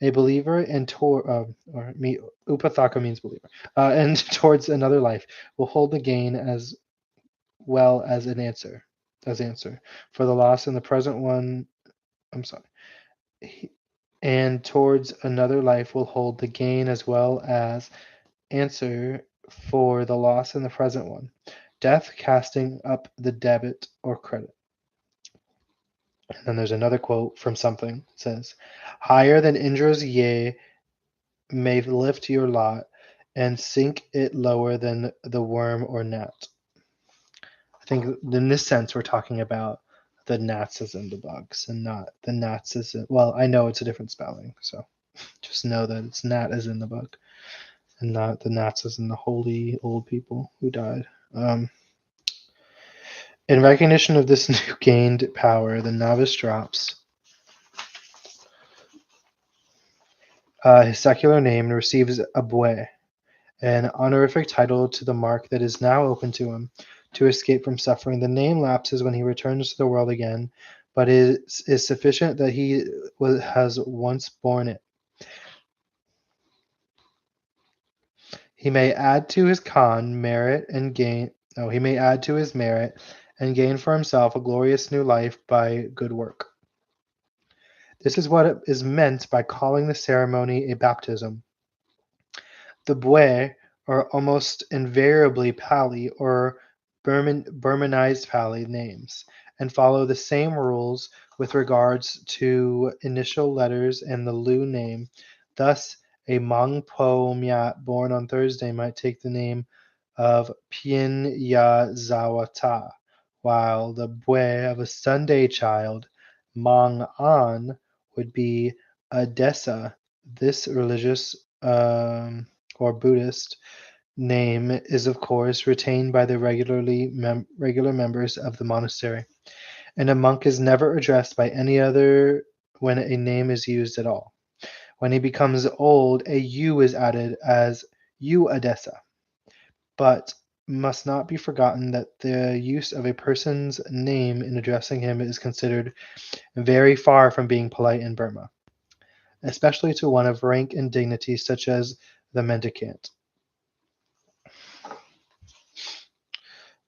a believer, and upathaka means believer, and towards another life will hold the gain as well as answer for the loss in the present one. I'm sorry. And towards another life will hold the gain as well as answer for the loss in the present one. Death casting up the debit or credit. And then there's another quote from something. It says, higher than Indra's yea may lift your lot, and sink it lower than the worm or gnat. I think in this sense we're talking about the gnats as in the bugs, and not the gnats as in. Well, I know it's a different spelling, so just know that it's gnat as in the bug, and not the gnats as in the holy old people who died. In recognition of this new gained power, the novice drops his secular name and receives a bue, an honorific title to the mark that is now open to him to escape from suffering. The name lapses when he returns to the world again, but it is sufficient that he has once borne it. He may add to his con merit and gain. No, he may add to his merit and gain for himself a glorious new life by good work. This is what is meant by calling the ceremony a baptism. The Bue are almost invariably Pali or Burmanized Pali names, and follow the same rules with regards to initial letters and the Lu name. Thus, a Mang Po Myat born on Thursday might take the name of Pien Ya Zawata, while the Bue of a Sunday child, Mang An, would be Adessa. This religious or Buddhist name is of course retained by the regular members of the monastery, and a monk is never addressed by any other when a name is used at all. When he becomes old, a U is added as U Adessa, but must not be forgotten that the use of a person's name in addressing him is considered very far from being polite in Burma, especially to one of rank and dignity such as the mendicant.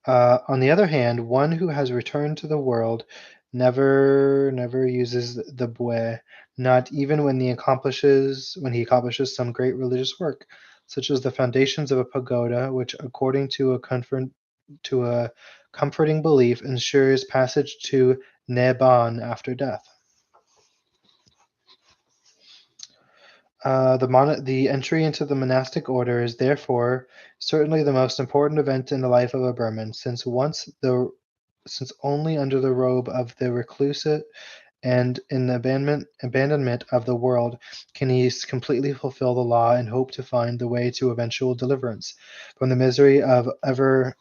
On the other hand, one who has returned to the world never uses the bue, not even when he accomplishes some great religious work, such as the foundations of a pagoda, which, according to a comforting belief, ensures passage to Nibbana after death. The entry into the monastic order is therefore certainly the most important event in the life of a Burman, since only under the robe of the reclusate and in the abandonment of the world can he completely fulfill the law and hope to find the way to eventual deliverance from the misery of ever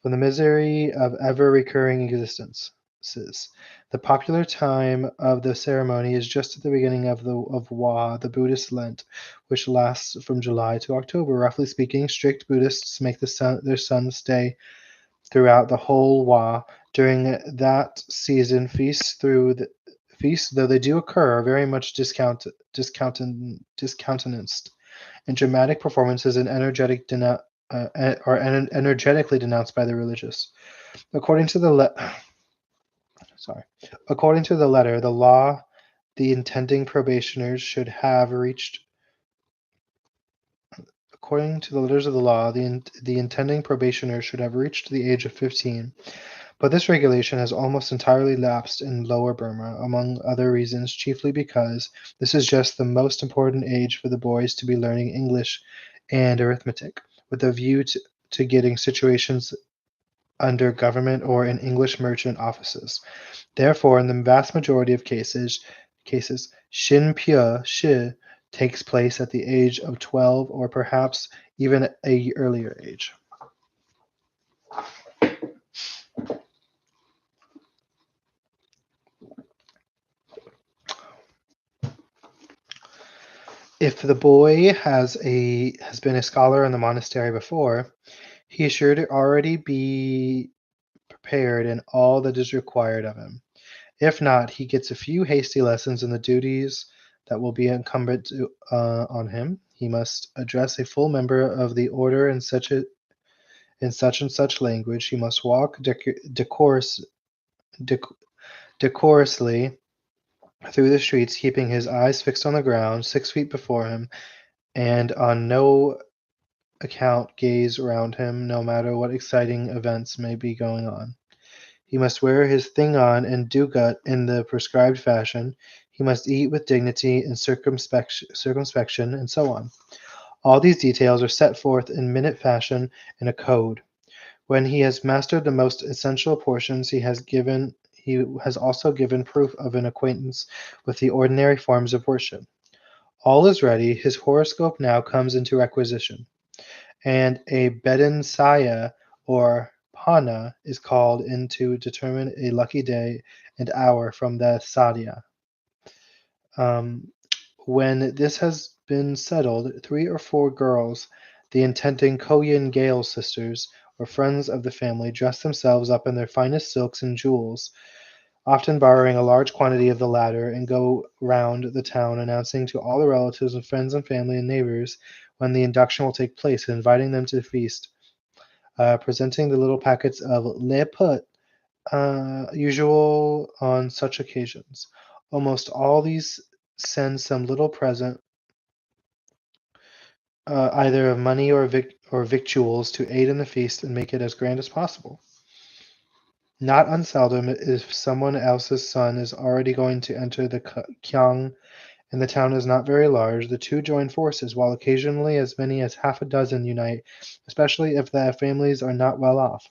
recurring existences. The popular time of the ceremony is just at the beginning of Wa, the Buddhist Lent, which lasts from July to October. Roughly speaking, strict Buddhists make their sun stay throughout the whole Wa. During that season, feasts, though they do occur, are very much discountenanced, and dramatic performances are energetically denounced by the religious. According to the le- sorry, according to the letter, the law, the intending probationers should have reached. According to the letters of the law, the intending probationers should have reached the age of 15. But this regulation has almost entirely lapsed in Lower Burma, among other reasons, chiefly because this is just the most important age for the boys to be learning English and arithmetic, with a view to getting situations under government or in English merchant offices. Therefore, in the vast majority of cases, Shin Pyo Shi takes place at the age of 12 or perhaps even a earlier age. If the boy has been a scholar in the monastery before, he is sure to already be prepared in all that is required of him. If not, he gets a few hasty lessons in the duties that will be on him. He must address a full member of the order in such and such language. He must walk dec- decorously through the streets, keeping his eyes fixed on the ground 6 feet before him, and on no account gaze round him, no matter what exciting events may be going on. He must wear his thingon and dugut in the prescribed fashion. He must eat with dignity and circumspection, and so on. All these details are set forth in minute fashion in a code. When he has mastered the most essential portions, he has also given proof of an acquaintance with the ordinary forms of worship. All is ready. His horoscope now comes into requisition, and a Bedin Saya or Pana is called in to determine a lucky day and hour from the Sadhya. Um, when this has been settled, 3 or 4 girls, the intending Koyin Gale sisters, or friends of the family, dress themselves up in their finest silks and jewels, often borrowing a large quantity of the latter, and go round the town announcing to all the relatives and friends and family and neighbors when the induction will take place, and inviting them to the feast, presenting the little packets of le put usual on such occasions. Almost all these send some little present, either of money or victuals, to aid in the feast and make it as grand as possible. Not unseldom, if someone else's son is already going to enter the kyang and the town is not very large, the two join forces, while occasionally as many as half a dozen unite, especially if the families are not well off.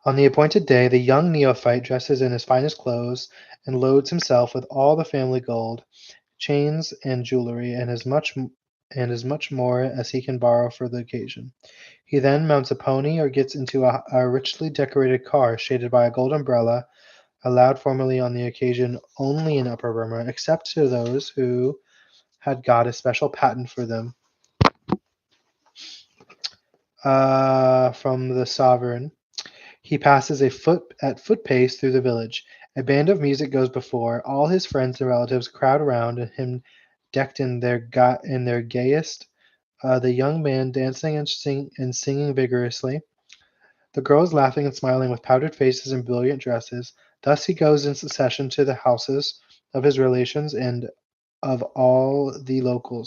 On the appointed day, the young neophyte dresses in his finest clothes and loads himself with all the family gold, chains, and jewelry, as much more as he can borrow for the occasion. He then mounts a pony or gets into a richly decorated car shaded by a gold umbrella, allowed formerly on the occasion only in Upper Burma, except to those who had got a special patent for them from the sovereign. He passes at foot pace through the village. A band of music goes before. All his friends and relatives crowd around him, decked in their gayest. The young man dancing and singing vigorously. The girls laughing and smiling with powdered faces and brilliant dresses. Thus he goes in succession to the houses of his relations and of all the local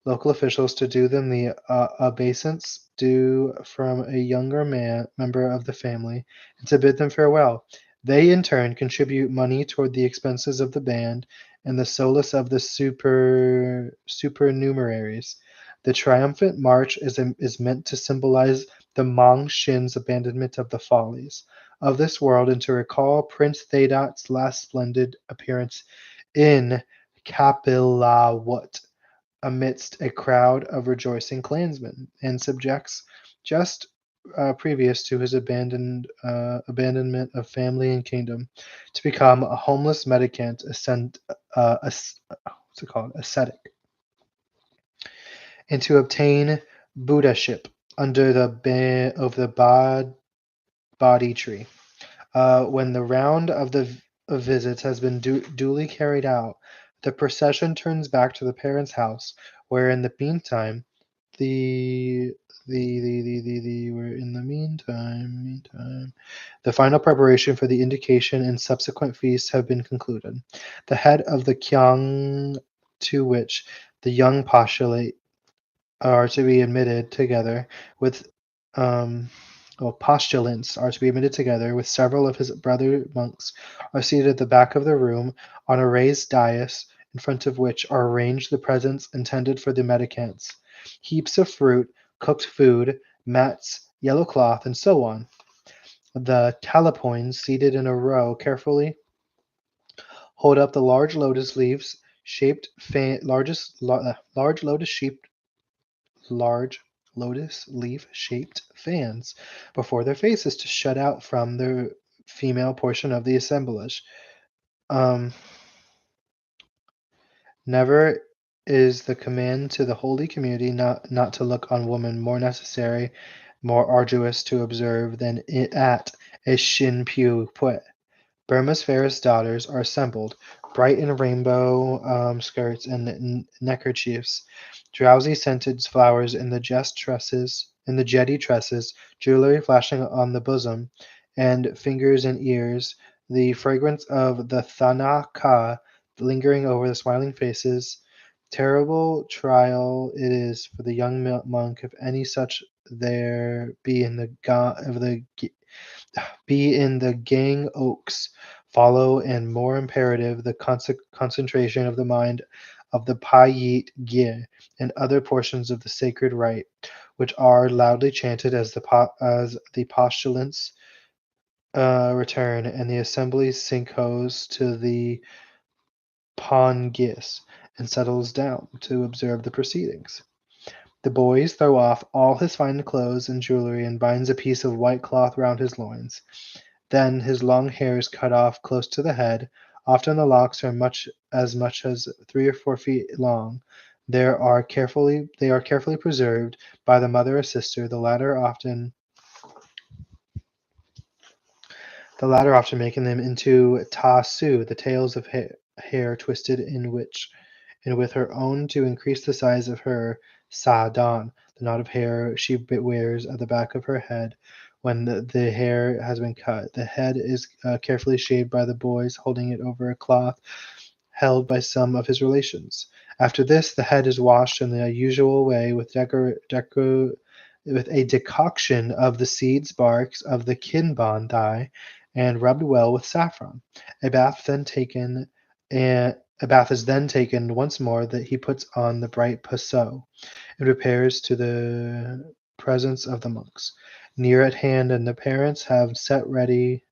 officials, to do them the obeisance due from a younger member of the family, and to bid them farewell. They in turn contribute money toward the expenses of the band and the solace of the supernumeraries. The triumphant march is meant to symbolize the Mang Shin's abandonment of the follies of this world and to recall Prince Thadot's last splendid appearance in Kapilawut amidst a crowd of rejoicing clansmen and subjects just previous to his abandonment of family and kingdom to become a homeless mendicant what's it called ascetic and to obtain Buddhaship under the of the Bodhi tree. When the round of visits has been duly carried out, the procession turns back to the parents' house, where in the meantime, the where in the meantime, the final preparation for the indication and subsequent feasts have been concluded. The head of the kyang to which the young postulate are to be admitted together with um, postulants are to be admitted together with several of his brother monks are seated at the back of the room on a raised dais in front of which are arranged the presents intended for the medicants, heaps of fruit, cooked food, mats, yellow cloth, and so on. The talapoins, seated in a row, carefully hold up the large lotus leaves shaped large lotus shaped large lotus leaf shaped fans before their faces to shut out from the female portion of the assemblage. Um, Never is the command to the holy community not to look on woman more necessary, more arduous to observe than at a Shin Pyu Pue. Burma's fairest daughters are assembled, bright in rainbow skirts and neckerchiefs, drowsy scented flowers in the jetty tresses, jewelry flashing on the bosom, and fingers and ears, the fragrance of the thana ka lingering over the smiling faces. Terrible trial it is for the young monk if any such there be in the be in the gang oaks follow and more imperative the concentration of the mind of the Payit Gye and other portions of the sacred rite, which are loudly chanted as the postulants return and the assembly sinkos to the Pongis and settles down to observe the proceedings. The boys throw off all his fine clothes and jewelry and binds a piece of white cloth round his loins. Then his long hair is cut off close to the head. Often the locks are much as 3 or 4 feet long. They are carefully preserved by the mother or sister, the latter often making them into ta su, the tails of hair twisted in which and with her own to increase the size of her sa don, the knot of hair she wears at the back of her head when the hair has been cut. The head is carefully shaved by the boys, holding it over a cloth held by some of his relations. After this, the head is washed in the usual way with a decoction of the seeds barks of the kinban dye and rubbed well with saffron. A bath then taken and a bath is then taken once more that he puts on the bright paso and repairs to the presence of the monks. Near at hand and the parents have set ready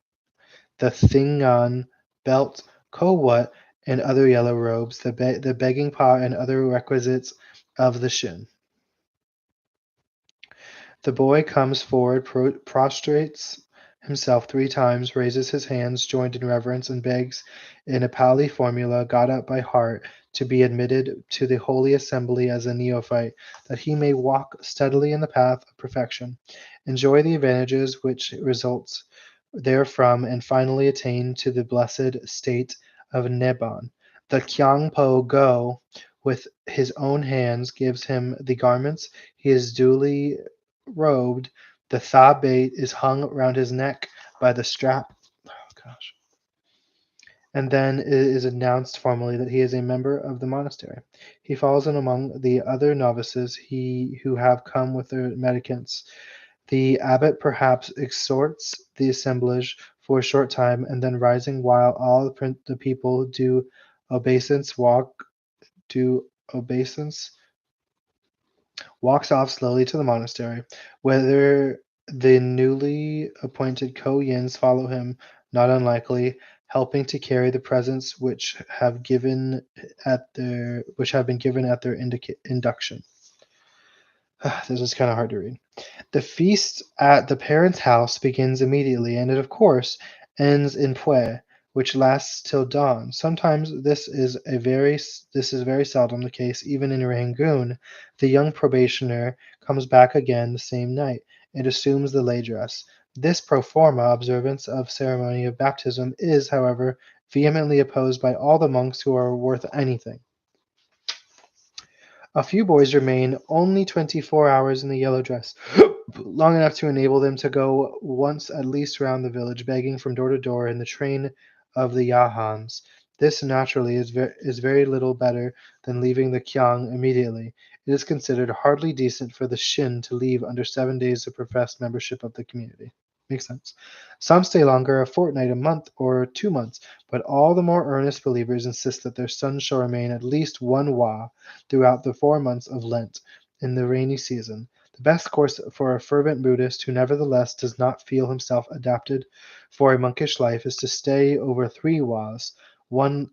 the thingan, belt, kowat, and other yellow robes, the begging pot and other requisites of the shin. The boy comes forward, prostrates himself 3 times, raises his hands joined in reverence, and begs in a Pali formula got up by heart to be admitted to the holy assembly as a neophyte, that he may walk steadily in the path of perfection, enjoy the advantages which results therefrom, and finally attain to the blessed state of Nibbon. The Kyangpo Go, with his own hands, gives him the garments. He is duly robed. The tha bait is hung round his neck by the strap. Oh gosh. And then it is announced formally that he is a member of the monastery. He falls in among the other novices who have come with their medicants. The abbot perhaps exhorts the assemblage for a short time, and then rising while all the people obeisance walk do obeisance walks off slowly to the monastery, whether the newly appointed Ko-yins follow him, not unlikely, helping to carry the presents which have been given at their induction. This is kind of hard to read. The feast at the parents' house begins immediately, and it of course ends in Pue, which lasts till dawn. Sometimes this is very seldom the case. Even in Rangoon, the young probationer comes back again the same night and assumes the lay dress. This pro forma observance of ceremony of baptism is, however, vehemently opposed by all the monks who are worth anything. A few boys remain only 24 hours in the yellow dress, long enough to enable them to go once at least round the village, begging from door to door in the train of the Yahans. This, naturally, is very little better than leaving the Kiang immediately. It is considered hardly decent for the Shin to leave under 7 days of professed membership of the community. Makes sense. Some stay longer, a fortnight, a month, or 2 months, but all the more earnest believers insist that their sons shall remain at least one Wa throughout the 4 months of Lent in the rainy season. The best course for a fervent Buddhist who nevertheless does not feel himself adapted for a monkish life is to stay over 3 Was, one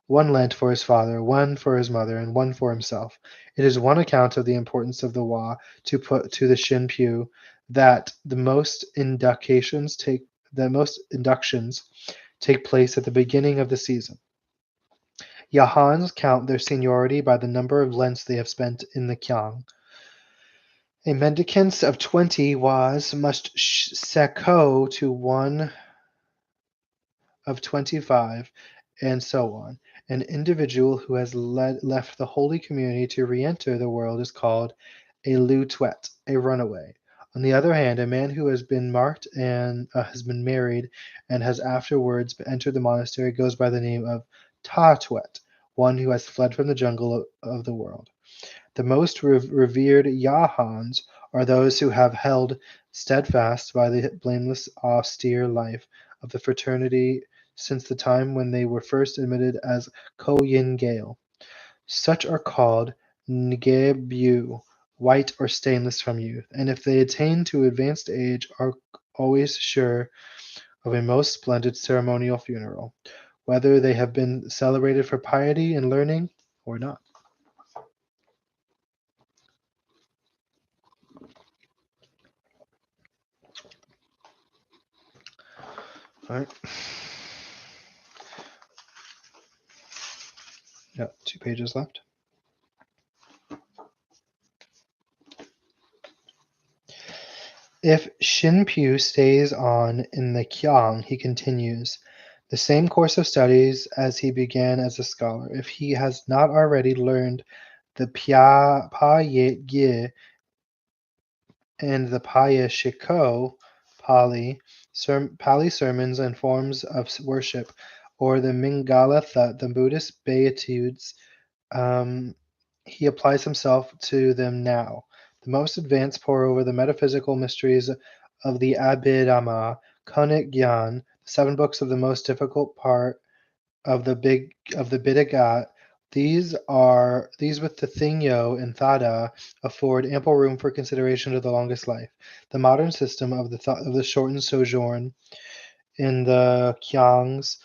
one Lent for his father, one for his mother, and one for himself. It is one account of the importance of the Wa to put to the Shin Pyu that the most inductions take place at the beginning of the season. Yahans count their seniority by the number of Lents they have spent in the Kiang. A mendicant of 20 Was must seko to one of 25, and so on. An individual who has left the holy community to re-enter the world is called a lu tuet, a runaway. On the other hand, a man who has been has been married and has afterwards entered the monastery goes by the name of ta tuet, one who has fled from the jungle of the world. The most revered Yahans are those who have held steadfast by the blameless, austere life of the fraternity since the time when they were first admitted as Ko-yin Gale. Such are called Ngebu, white or stainless from youth, and if they attain to advanced age are always sure of a most splendid ceremonial funeral, whether they have been celebrated for piety and learning or not. All right. Got 2 pages left. If Shinpyu stays on in the Kyang, he continues the same course of studies as he began as a scholar. If he has not already learned the Pa Yet Gye and the Paya Shiko Pali sermons and forms of worship, or the Mingala Thut, the Buddhist beatitudes, um, he applies himself to them now. The most advanced pore over the metaphysical mysteries of the Abhidhamma, Konik Gyan, the 7 books of the most difficult part of the Biddagat. These with the Thingyo and Thada afford ample room for consideration of the longest life. The modern system of the shortened sojourn in the Kyangs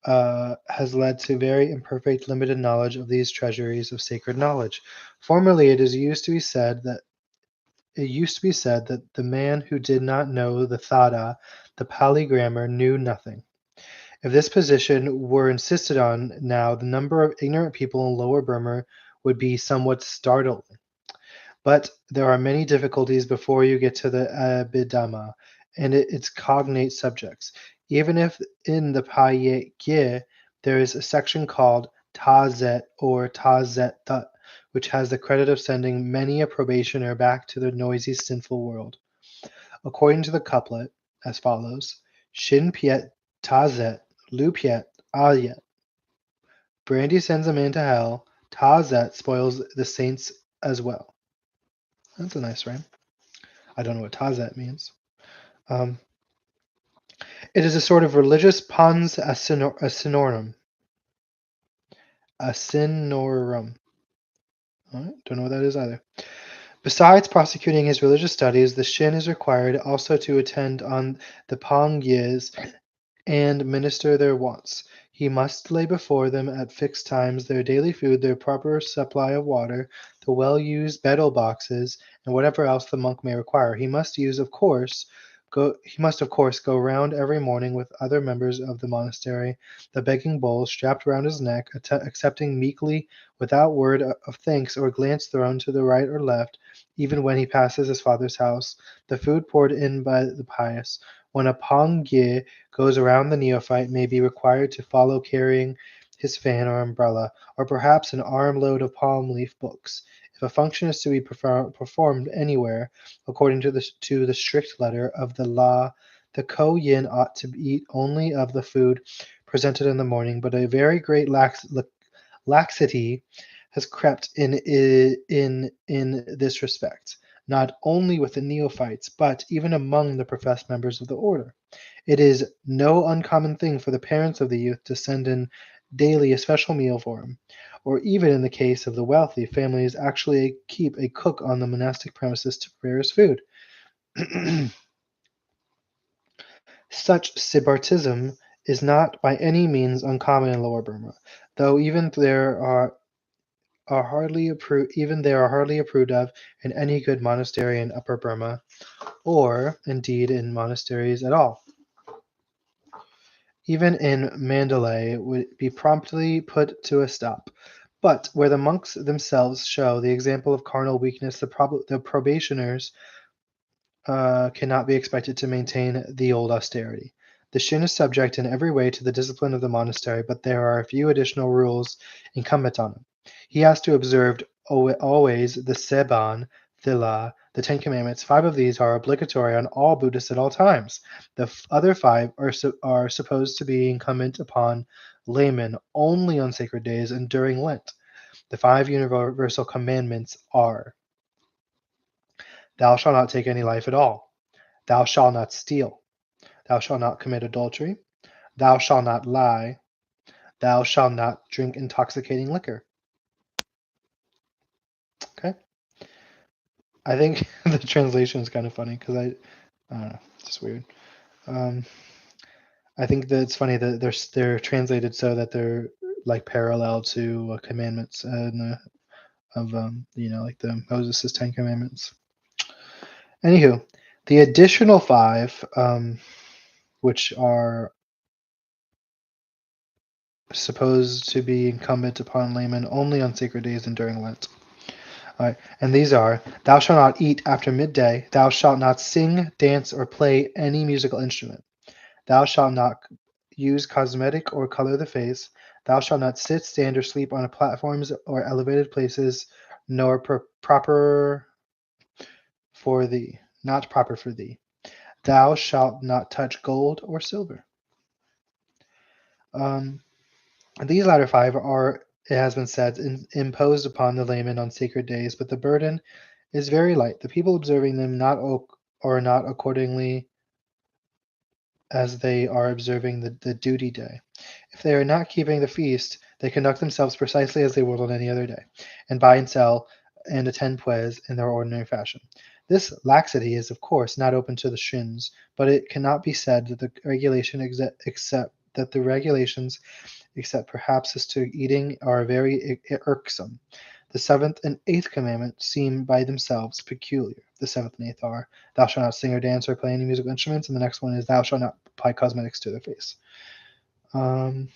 has led to very imperfect, limited knowledge of these treasuries of sacred knowledge. Formerly, it used to be said that the man who did not know the Thada, the Pali grammar, knew nothing. If this position were insisted on now, the number of ignorant people in Lower Burma would be somewhat startling. But there are many difficulties before you get to the Abhidhamma and its cognate subjects. Even if in the Payet Gye there is a section called Tazet or Tazet Tut, which has the credit of sending many a probationer back to the noisy, sinful world. According to the couplet, as follows: Shin Piet Tazet, Lu Piet Ayet. Brandy sends a man to hell, Tazet spoils the saints as well. That's a nice rhyme. I don't know what Tazet means. Um, It is a sort of religious pons asinorum. Asinorum. All right, don't know what that is either. Besides prosecuting his religious studies, the Shin is required also to attend on the Pongyes and minister their wants. He must lay before them at fixed times their daily food, their proper supply of water, the well-used betel boxes, and whatever else the monk may require. He must of course go round every morning with other members of the monastery, the begging bowl strapped round his neck, accepting meekly, without word of thanks or glance thrown to the right or left, even when he passes his father's house, the food poured in by the pious. When a Pongye goes around, the neophyte may be required to follow carrying his fan or umbrella, or perhaps an armload of palm leaf books. If a function is to be performed anywhere, according to the strict letter of the law, the ko yin ought to eat only of the food presented in the morning, but a very great laxity has crept in this respect, not only with the neophytes, but even among the professed members of the order. It is no uncommon thing for the parents of the youth to send in daily a special meal for him, or even in the case of the wealthy, families actually keep a cook on the monastic premises to prepare his food. Such sybartism is not by any means uncommon in Lower Burma, though even they are hardly approved of in any good monastery in Upper Burma, or indeed in monasteries at all. Even in Mandalay would be promptly put to a stop. But where the monks themselves show the example of carnal weakness, the probationers cannot be expected to maintain the old austerity. The Shin is subject in every way to the discipline of the monastery, but there are a few additional rules incumbent on him. He has to observe always the Seban, Thila, the Ten Commandments. Five of these are obligatory on all Buddhists at all times. The other five are supposed to be incumbent upon laymen only on sacred days and during Lent. The five universal commandments are: Thou shalt not take any life at all. Thou shalt not steal. Thou shalt not commit adultery. Thou shalt not lie. Thou shalt not drink intoxicating liquor. Okay? I think the translation is kind of funny because I don't know, it's just weird. Um, I think that it's funny that they're translated so that they're like parallel to commandments and of like the Moses' Ten Commandments. Anywho, the additional five, which are supposed to be incumbent upon laymen only on sacred days and during Lent. All right, and these are: Thou shalt not eat after midday. Thou shalt not sing, dance, or play any musical instrument. Thou shalt not use cosmetic or color the face. Thou shalt not sit, stand, or sleep on platforms or elevated places, nor proper for thee, not proper for thee. Thou shalt not touch gold or silver. Um, these latter five are, it has been said, imposed upon the layman on sacred days, but the burden is very light. The people observing them are not accordingly as they are observing the duty day. If they are not keeping the feast, they conduct themselves precisely as they would on any other day, and buy and sell and attend puez in their ordinary fashion. This laxity is, of course, not open to the shins, but it cannot be said that the regulations, except perhaps as to eating, are very irksome. The seventh and eighth commandment seem by themselves peculiar. The seventh and eighth are: Thou shalt not sing or dance or play any musical instruments, and the next one is: Thou shalt not apply cosmetics to their face. Um,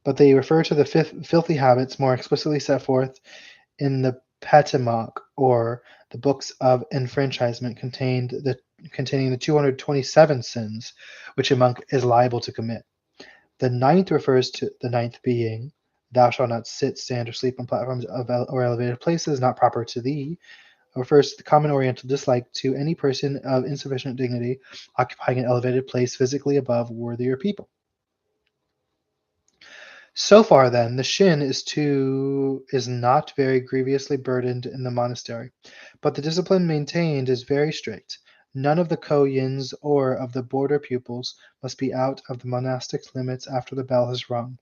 but they refer to the filthy habits more explicitly set forth in the Patimok, or the books of enfranchisement, containing the 227 sins which a monk is liable to commit. The ninth refers to the ninth being: Thou shalt not sit, stand, or sleep on platforms or elevated places not proper to thee. Refers to the common Oriental dislike to any person of insufficient dignity occupying an elevated place physically above worthier people. So far, then, the Shin is not very grievously burdened in the monastery, but the discipline maintained is very strict. None of the ko-yins or of the border pupils must be out of the monastic limits after the bell has rung.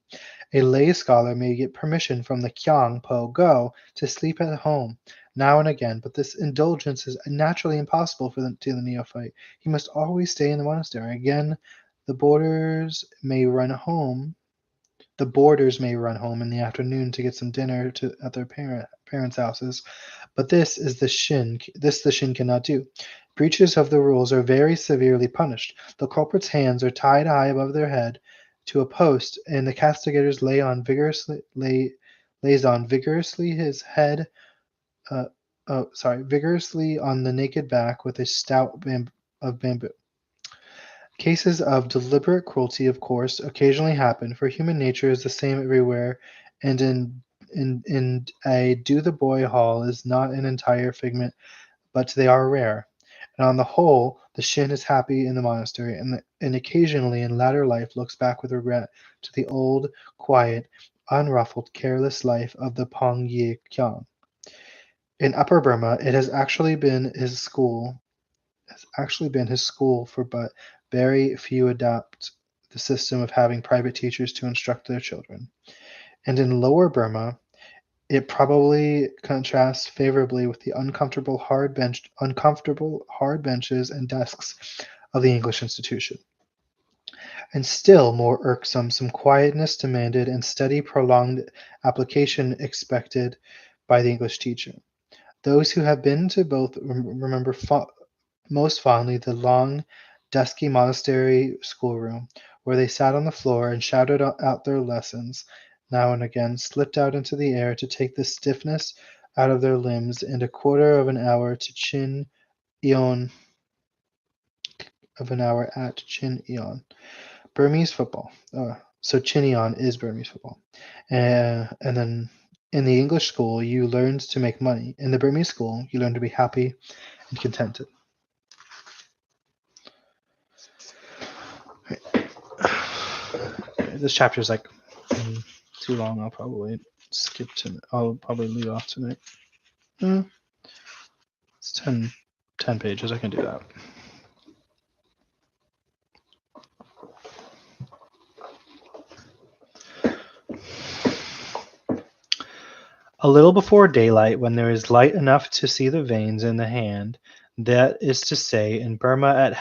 A lay scholar may get permission from the kyang po go to sleep at home now and again, but this indulgence is naturally impossible to the neophyte. He must always stay in the monastery. Again, the boarders may run home. The boarders may run home in the afternoon to get some dinner at their parents' houses, but this the shin cannot do. Breaches of the rules are very severely punished. The culprit's hands are tied high above their head to a post, and the castigators lays on vigorously his head. Uh, vigorously on the naked back with a of bamboo. Cases of deliberate cruelty, of course, occasionally happen, for human nature is the same everywhere, and in a do the boy hall is not an entire figment, but they are rare. And on the whole, the Shin is happy in the monastery, and occasionally in latter life looks back with regret to the old, quiet, unruffled, careless life of the Pong Yi Kyang. In Upper Burma, it has actually been his school for but very few adopt the system of having private teachers to instruct their children. And in Lower Burma, it probably contrasts favorably with the uncomfortable hard benches and desks of the English institution. And still more irksome, some quietness demanded and steady prolonged application expected by the English teacher. Those who have been to both remember most fondly the long, dusky monastery schoolroom, where they sat on the floor and shouted out their lessons, now and again slipped out into the air to take the stiffness out of their limbs, and a quarter of an hour to Chin Eon at Chin Eon. Burmese football. So Chin Eon is Burmese football. And then in the English school, you learned to make money. In the Burmese school, you learn to be happy and contented. This chapter is like too long. I'll probably skip to. I'll probably leave off tonight. It's 10 pages. I can do that. A little before daylight, when there is light enough to see the veins in the hand, that is to say, in Burma at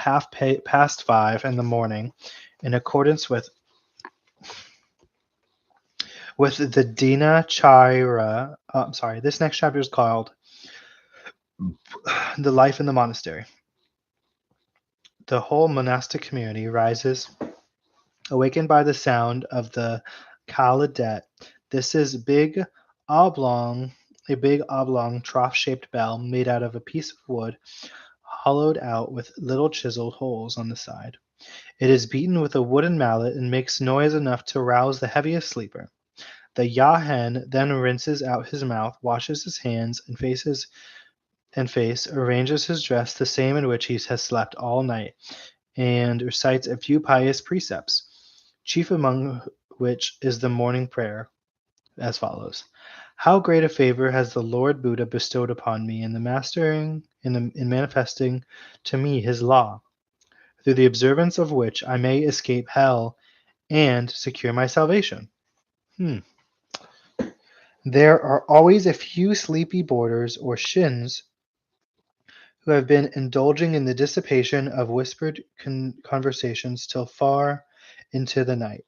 past 5 in the morning, in accordance with the Dina Chaira. This next chapter is called The Life in the Monastery. The whole monastic community rises, awakened by the sound of the kaladet. This is a big oblong trough-shaped bell made out of a piece of wood, hollowed out with little chiseled holes on the side. It is beaten with a wooden mallet and makes noise enough to rouse the heaviest sleeper. The Yahen then rinses out his mouth, washes his hands and face, arranges his dress the same in which he has slept all night, and recites a few pious precepts, chief among which is the morning prayer, as follows: How great a favor has the Lord Buddha bestowed upon me in manifesting to me his law, through the observance of which I may escape hell and secure my salvation. There are always a few sleepy boarders or shins who have been indulging in the dissipation of whispered conversations till far into the night,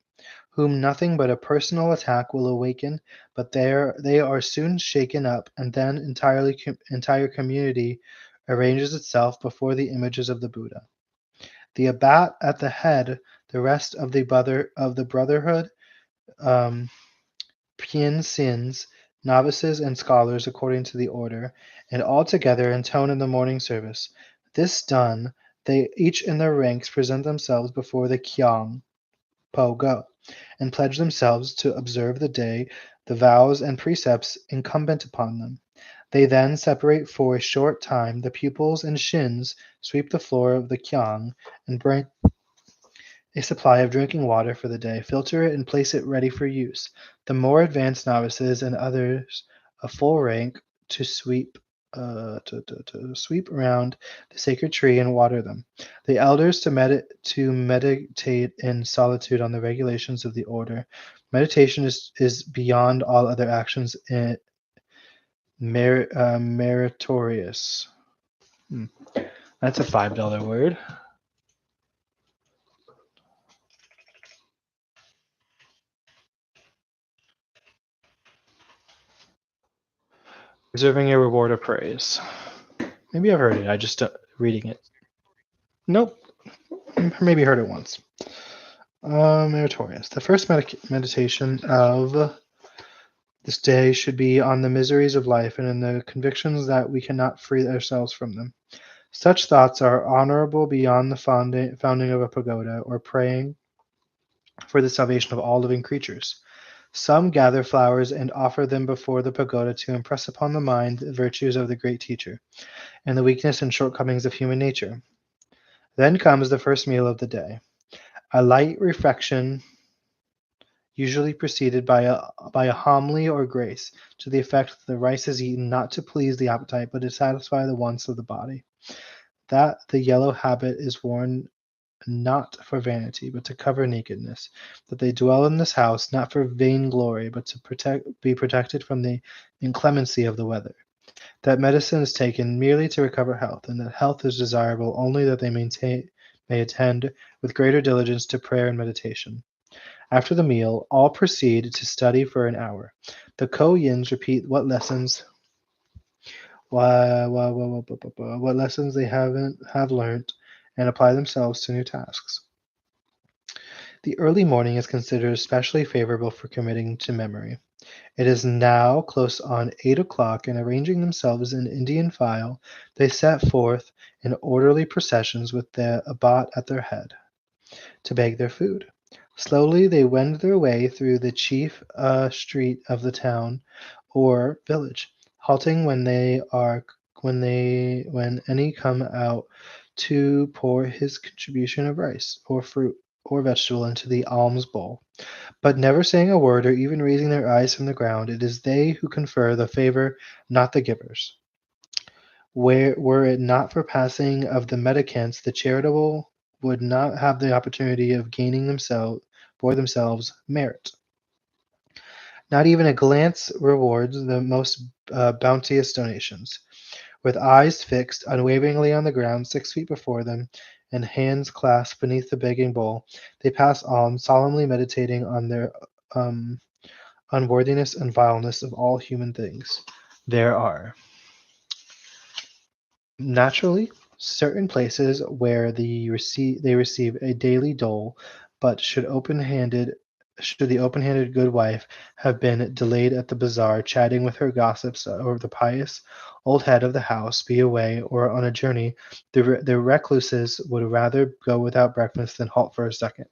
whom nothing but a personal attack will awaken, but they are soon shaken up, and then entire community arranges itself before the images of the Buddha. The abbot at the head, the rest of the brotherhood, Pien sins, novices and scholars according to the order, and all together intone in the morning service. This done, they each in their ranks present themselves before the Kyang Po Go, and pledge themselves to observe the vows and precepts incumbent upon them. They then separate for a short time. The pupils and shins sweep the floor of the Kyang and bring a supply of drinking water for the day, filter it, and place it ready for use. The more advanced novices and others of full rank to sweep to sweep around the sacred tree and water them. The elders to meditate in solitude on the regulations of the order. Meditation is beyond all other actions meritorious. Hmm. That's a $5 word. Deserving a reward of praise. Maybe I've heard it. I just reading it. Nope. Maybe heard it once. Meritorious. The first meditation of this day should be on the miseries of life and in the convictions that we cannot free ourselves from them. Such thoughts are honorable beyond the founding of a pagoda or praying for the salvation of all living creatures. Some gather flowers and offer them before the pagoda to impress upon the mind the virtues of the great teacher and the weakness and shortcomings of human nature. Then comes the first meal of the day, a light refection usually preceded by a homily or grace, to the effect that the rice is eaten not to please the appetite, but to satisfy the wants of the body. That the yellow habit is worn not for vanity, but to cover nakedness. That they dwell in this house not for vainglory, but to be protected from the inclemency of the weather. That medicine is taken merely to recover health, and that health is desirable only that they may attend with greater diligence to prayer and meditation. After the meal, all proceed to study for an hour. The Ko-yins repeat what lessons they have learnt, and apply themselves to new tasks. The early morning is considered especially favorable for committing to memory. It is now close on 8 o'clock, and arranging themselves in Indian file, they set forth in orderly processions with the abbot at their head, to beg their food. Slowly they wend their way through the chief street of the town or village, halting when any come out to pour his contribution of rice or fruit or vegetable into the alms bowl, but never saying a word or even raising their eyes from the ground. It is they who confer the favor, not the givers. Were it not for passing of the mendicants, the charitable would not have the opportunity of gaining for themselves merit. Not even a glance rewards the most bounteous donations. With eyes fixed unwaveringly on the ground 6 feet before them, and hands clasped beneath the begging bowl, they pass on, solemnly meditating on their um, unworthiness and vileness of all human things. There are naturally certain places where they receive a daily dole, but should the open-handed good wife have been delayed at the bazaar, chatting with her gossips, or the pious old head of the house be away or on a journey, the recluses would rather go without breakfast than halt for a second,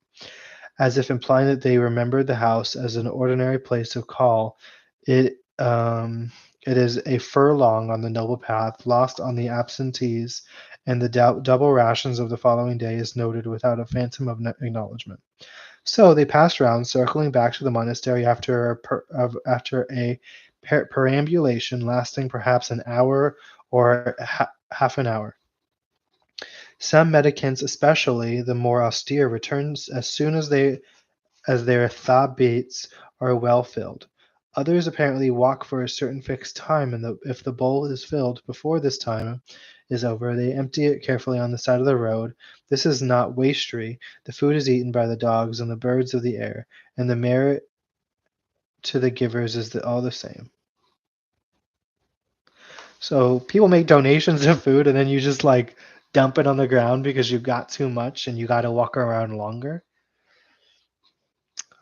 as if implying that they remembered the house as an ordinary place of call. It is a furlong on the noble path, lost on the absentees, and the double rations of the following day is noted without a phantom of acknowledgment. So they passed round, circling back to the monastery after a perambulation lasting perhaps an hour or half an hour. Some mendicants, especially the more austere, return as soon as their thabates are well filled. Others apparently walk for a certain fixed time, and if the bowl is filled before this time is over, they empty it carefully on the side of the road. This is not wastery. The food is eaten by the dogs and the birds of the air, and the merit to the givers is all the same. So people make donations of food, and then you just like dump it on the ground because you got too much and you got to walk around longer.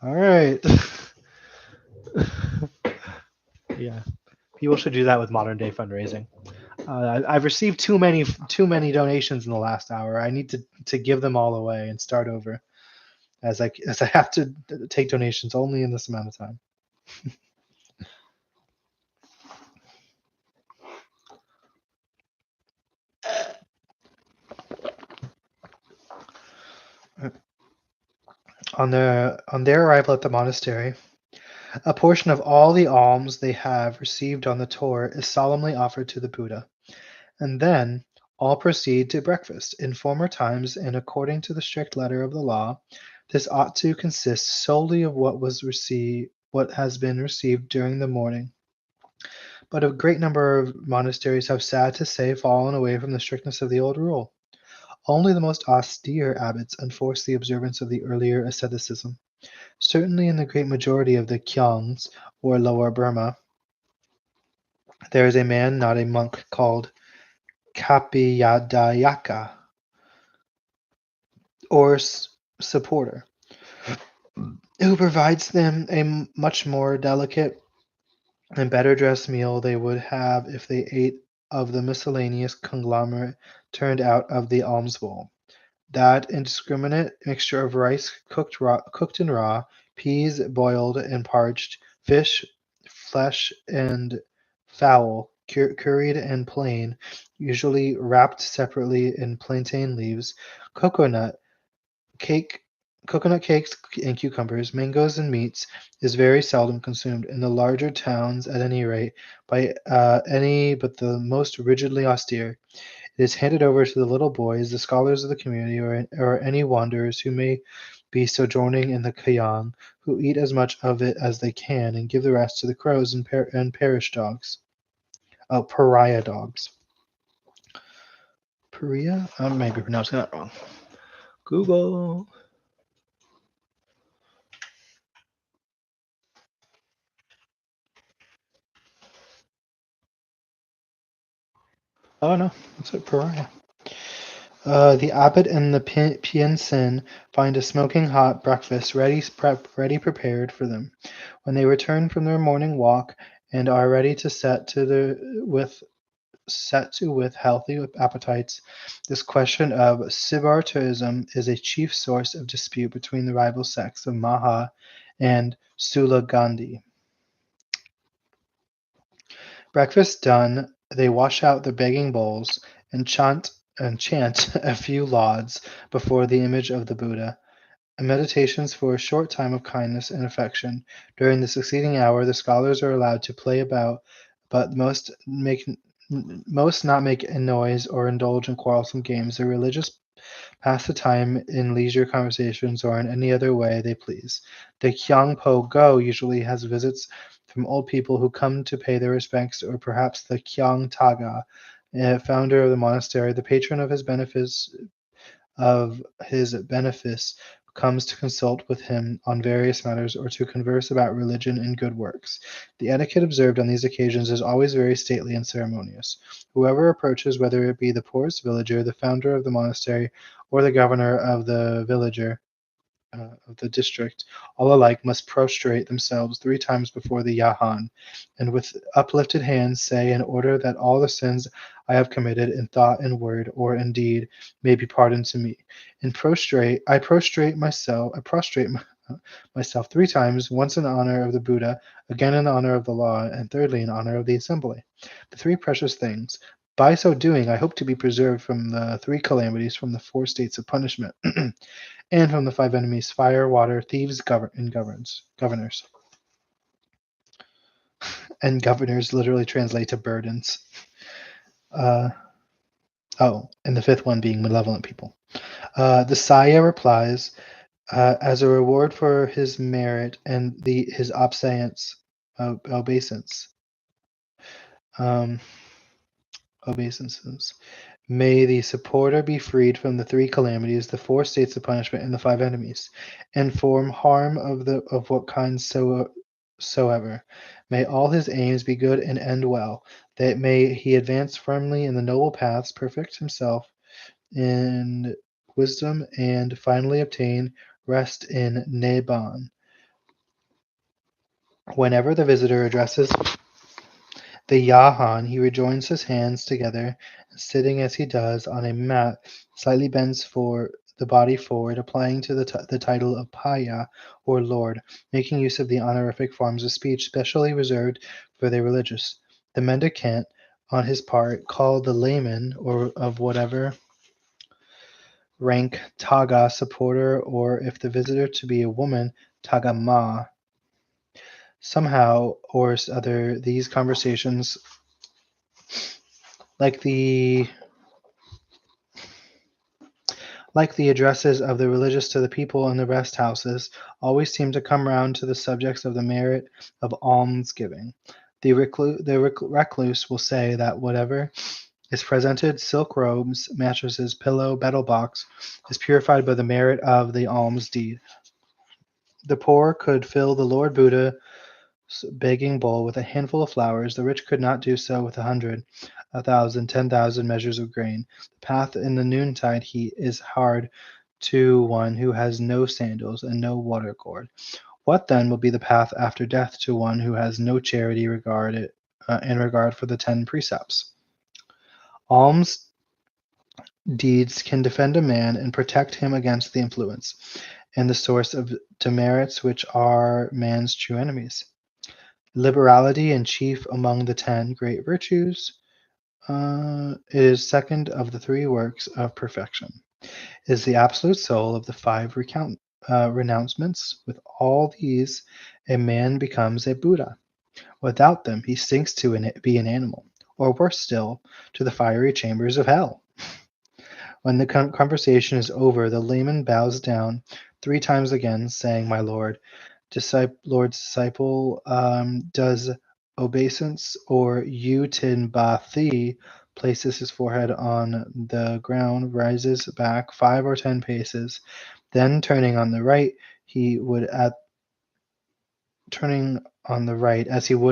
All right. Yeah, people should do that with modern day fundraising. I've received too many donations in the last hour. I need to give them all away and start over, as I have to take donations only in this amount of time. On their arrival at the monastery, a portion of all the alms they have received on the tour is solemnly offered to the Buddha. and then all proceed to breakfast. In former times, and according to the strict letter of the law, this ought to consist solely of what has been received during the morning. But a great number of monasteries have sad to say fallen away from the strictness of the old rule. Only the most austere abbots enforce the observance of the earlier asceticism. Certainly in the great majority of the Kyongs, or Lower Burma, there is a man, not a monk, called Kapiyadayaka, or supporter, who provides them a much more delicate and better dressed meal they would have if they ate of the miscellaneous conglomerate turned out of the alms bowl. That indiscriminate mixture of rice cooked and raw, peas boiled and parched, fish, flesh, and fowl curried and plain, usually wrapped separately in plantain leaves, coconut cake, coconut cakes and cucumbers, mangoes and meats, is very seldom consumed in the larger towns at any rate by any but the most rigidly austere. It is handed over to the little boys, the scholars of the community, or any wanderers who may be sojourning in the Kayang, who eat as much of it as they can, and give the rest to the crows and parish dogs. Oh, pariah dogs. Pariah? I may be pronouncing that wrong. Google. Oh no, it's a pariah. The abbot and the Piensin find a smoking hot breakfast ready prepared for them. When they return from their morning walk and are ready to set to with healthy appetites, this question of Sibartuism is a chief source of dispute between the rival sects of Maha and Sulagandhi. Breakfast done, they wash out their begging bowls and chant a few lauds before the image of the Buddha, and meditations for a short time of kindness and affection. During the succeeding hour, the scholars are allowed to play about, but most not make a noise or indulge in quarrelsome games. The religious pass the time in leisure conversations or in any other way they please. The Kyangpo Go usually has visits from old people who come to pay their respects, or perhaps the Kyang Taga, founder of the monastery, the patron of his benefice, comes to consult with him on various matters or to converse about religion and good works. The etiquette observed on these occasions is always very stately and ceremonious. Whoever approaches, whether it be the poorest villager, the founder of the monastery, or the governor of the district, all alike must prostrate themselves 3 times before the Yahan, and with uplifted hands say, in order that all the sins I have committed in thought and word, or in deed, may be pardoned to me. I prostrate myself. Myself 3 times, once in honor of the Buddha, again in honor of the law, and thirdly in honor of the assembly. The three precious things. By so doing, I hope to be preserved from the 3 calamities, from the 4 states of punishment, and from the 5 enemies: fire, water, thieves, governors. And governors literally translate to burdens. Uh, and the fifth one being malevolent people. The Saya replies, as a reward for his merit and his obeisance, um, obeisances. May the supporter be freed from the 3 calamities, the 4 states of punishment, and the 5 enemies, and from harm of what kind soever. May all his aims be good and end well. That may he advance firmly in the noble paths, perfect himself in wisdom, and finally obtain rest in Nibbana. Whenever the visitor addresses the Yahan, he rejoins his hands together, and sitting as he does on a mat, slightly bends the body forward, applying to the title of Paya, or Lord, making use of the honorific forms of speech specially reserved for the religious. The mendicant, on his part, called the layman, or of whatever rank, Taga, supporter, or if the visitor to be a woman, Taga Ma. Somehow or other, these conversations Like the like the addresses of the religious to the people in the rest houses, always seem to come round to the subjects of the merit of almsgiving. The recluse will say that whatever is presented, silk robes, mattresses, pillow, betel box, is purified by the merit of the alms deed. The poor could fill the Lord Buddha's begging bowl with a handful of flowers; the rich could not do so with 100, 1,000, 10,000 measures of grain. The path in the noontide heat is hard to one who has no sandals and no water cord. What then will be the path after death to one who has no charity in regard for the 10 precepts? Alms deeds can defend a man and protect him against the influence and the source of demerits which are man's true enemies. Liberality and chief among the 10 great virtues, is second of the 3 works of perfection. Is the absolute soul of the 5 renouncements. With all these, a man becomes a Buddha. Without them, he sinks to be an animal, or worse still, to the fiery chambers of hell. When the conversation is over, the layman bows down 3 times again, saying, "My Lord's disciple, does obeisance, or U Tin Ba Thi places his forehead on the ground, rises back 5 or 10 paces, then turning on the right as he would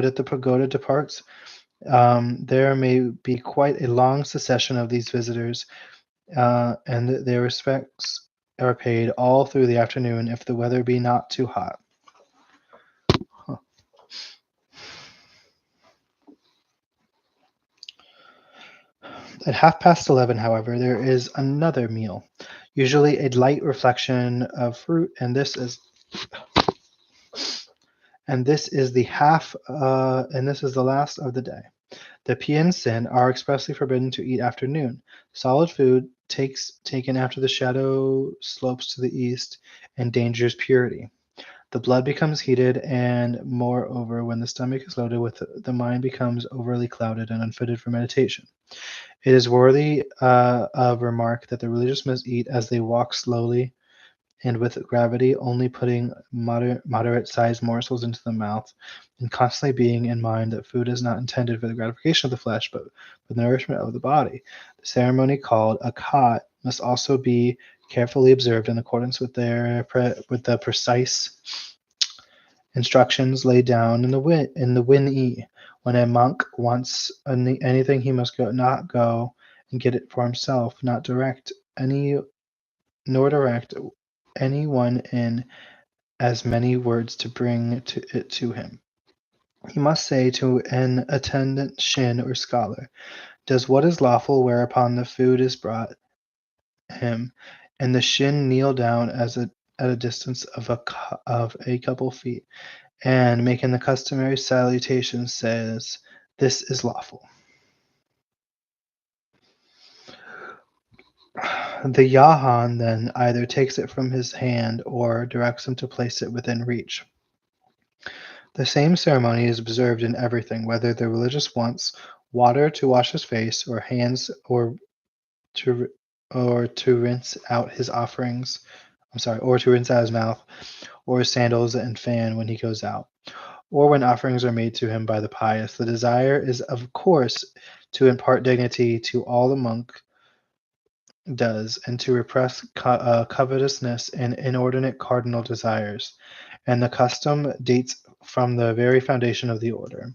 at the pagoda departs. There may be quite a long succession of these visitors, and their respects are paid all through the afternoon if the weather be not too hot." Huh. At 11:30, however, there is another meal, usually a light reflection of fruit, and this is the last of the day. The Pien Sin are expressly forbidden to eat after noon. Solid food taken after the shadow slopes to the east endangers purity. The blood becomes heated, and moreover, when the stomach is loaded with the mind becomes overly clouded and unfitted for meditation. It is worthy of remark that the religious must eat as they walk slowly and with gravity, only putting moderate-sized morsels into the mouth, and constantly being in mind that food is not intended for the gratification of the flesh, but for the nourishment of the body. The ceremony called a khat must also be carefully observed in accordance with the precise instructions laid down in the Win E. When a monk wants anything, he must not go and get it for himself, nor direct any one in as many words to bring it to him. He must say to an attendant Shin or scholar, "Does what is lawful," whereupon the food is brought him, and the Shin kneel down at a distance of a couple feet, and making the customary salutation says, "This is lawful." The Yahan then either takes it from his hand or directs him to place it within reach. The same ceremony is observed in everything, whether the religious wants water to wash his face, or hands, to to rinse out his offerings. Or to rinse out his mouth, or his sandals and fan when he goes out, or when offerings are made to him by the pious. The desire is, of course, to impart dignity to all the monk does, and to repress covetousness and inordinate cardinal desires, and the custom dates from the very foundation of the order.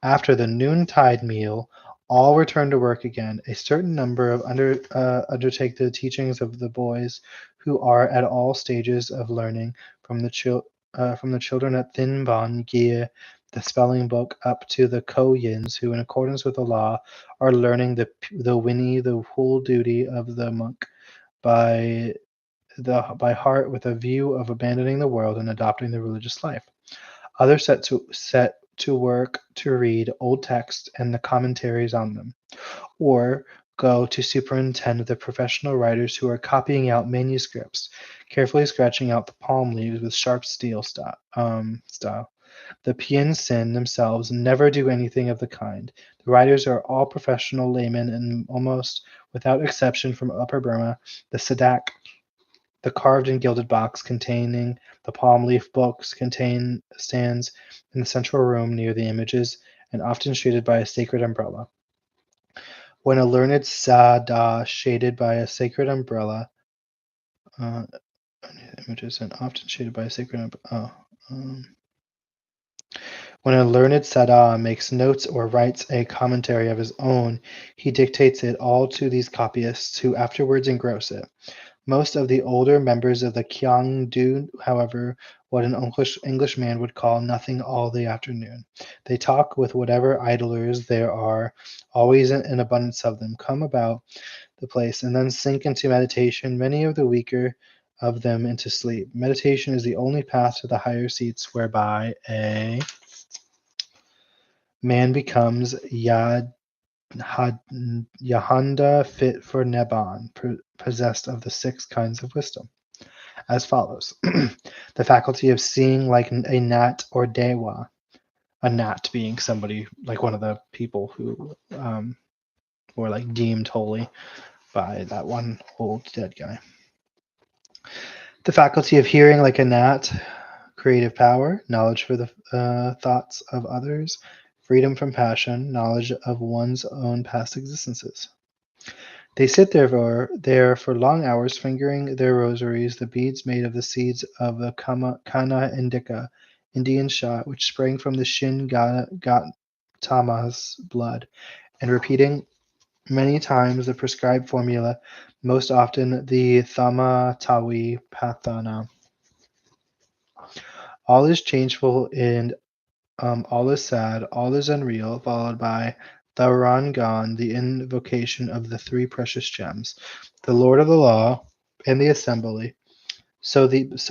After the noontide meal, all return to work again. A certain number of undertake the teachings of the boys, who are at all stages of learning, from the children at Thin Bon Gia, the spelling book, up to the Ko-yins, who, in accordance with the law, are learning the Winnie, the whole duty of the monk, by by heart, with a view of abandoning the world and adopting the religious life. Others set to work to read old texts and the commentaries on them, or go to superintend the professional writers who are copying out manuscripts, carefully scratching out the palm leaves with sharp style. The Piensin themselves never do anything of the kind. The writers are all professional laymen, and almost without exception from Upper Burma, the Sadak, the carved and gilded box containing the palm leaf books, stands in the central room near the images, and often shaded by a sacred umbrella. When a learned Sada shaded by a sacred umbrella, uh, images and often shaded by a sacred umbrella. When a learned Sada makes notes or writes a commentary of his own, he dictates it all to these copyists, who afterwards engross it. Most of the older members of the Kyang do, however, what an Englishman would call nothing all the afternoon. They talk with whatever idlers there are, always an abundance of them, come about the place, and then sink into meditation, many of the weaker of them into sleep. Meditation is the only path to the higher seats whereby a man becomes Yahanda fit for Neban, possessed of the six kinds of wisdom, as follows: the faculty of seeing like a gnat or dewa, a gnat being somebody like one of the people who were like deemed holy by that one old dead guy. The faculty of hearing like a gnat, creative power, knowledge for the thoughts of others, freedom from passion, knowledge of one's own past existences. They sit there for long hours, fingering their rosaries, the beads made of the seeds of the Kana indica, Indian shot, which sprang from the Shin Gautama's blood, and repeating many times the prescribed formula, most often the Thamatawi Pathana. All is changeful and all is sad, all is unreal, followed by the Rangan, the invocation of the three precious gems, the Lord of the Law, and the Assembly. So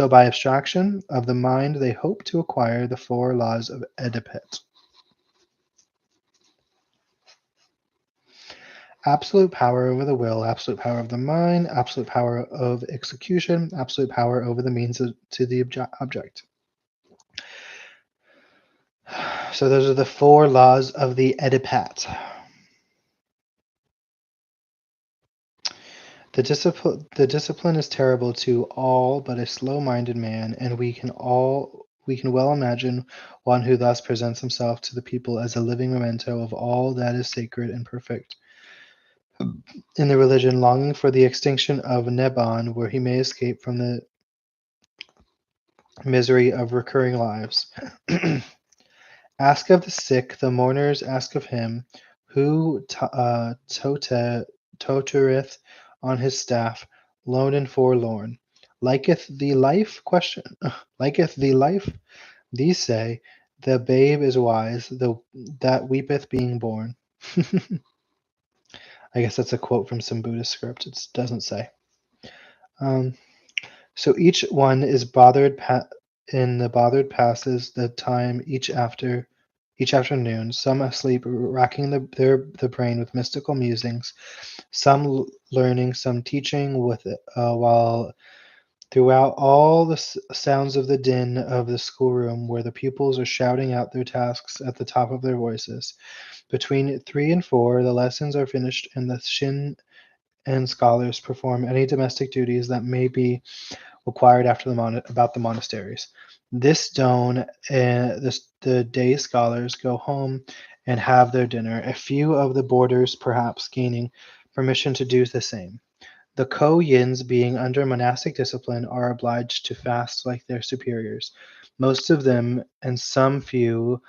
by abstraction of the mind they hope to acquire the four laws of Oedipus. Absolute power over the will, absolute power of the mind, absolute power of execution, absolute power over the means to the object. So those are the four laws of the Oedipus. The discipline is terrible to all but a slow-minded man, and we can well imagine one who thus presents himself to the people as a living memento of all that is sacred and perfect in the religion, longing for the extinction of Neban, where he may escape from the misery of recurring lives. Ask of the sick, the mourners ask of him, who tottereth on his staff, lone and forlorn. Liketh the life? Question. Liketh the life? These say, the babe is wise, that weepeth being born. I guess that's a quote from some Buddhist script. It doesn't say. Um, so each one is bothered in the bothered passes the time each afternoon, some asleep, racking the brain with mystical musings, some learning, some teaching with it, while throughout all the sounds of the din of the schoolroom, where the pupils are shouting out their tasks at the top of their voices. Between 3 and 4, the lessons are finished, and the Shin and scholars perform any domestic duties that may be required after about the monasteries. This done, the day scholars go home and have their dinner, a few of the boarders perhaps gaining permission to do the same. The Ko-yins, being under monastic discipline, are obliged to fast like their superiors. Most of them, and some few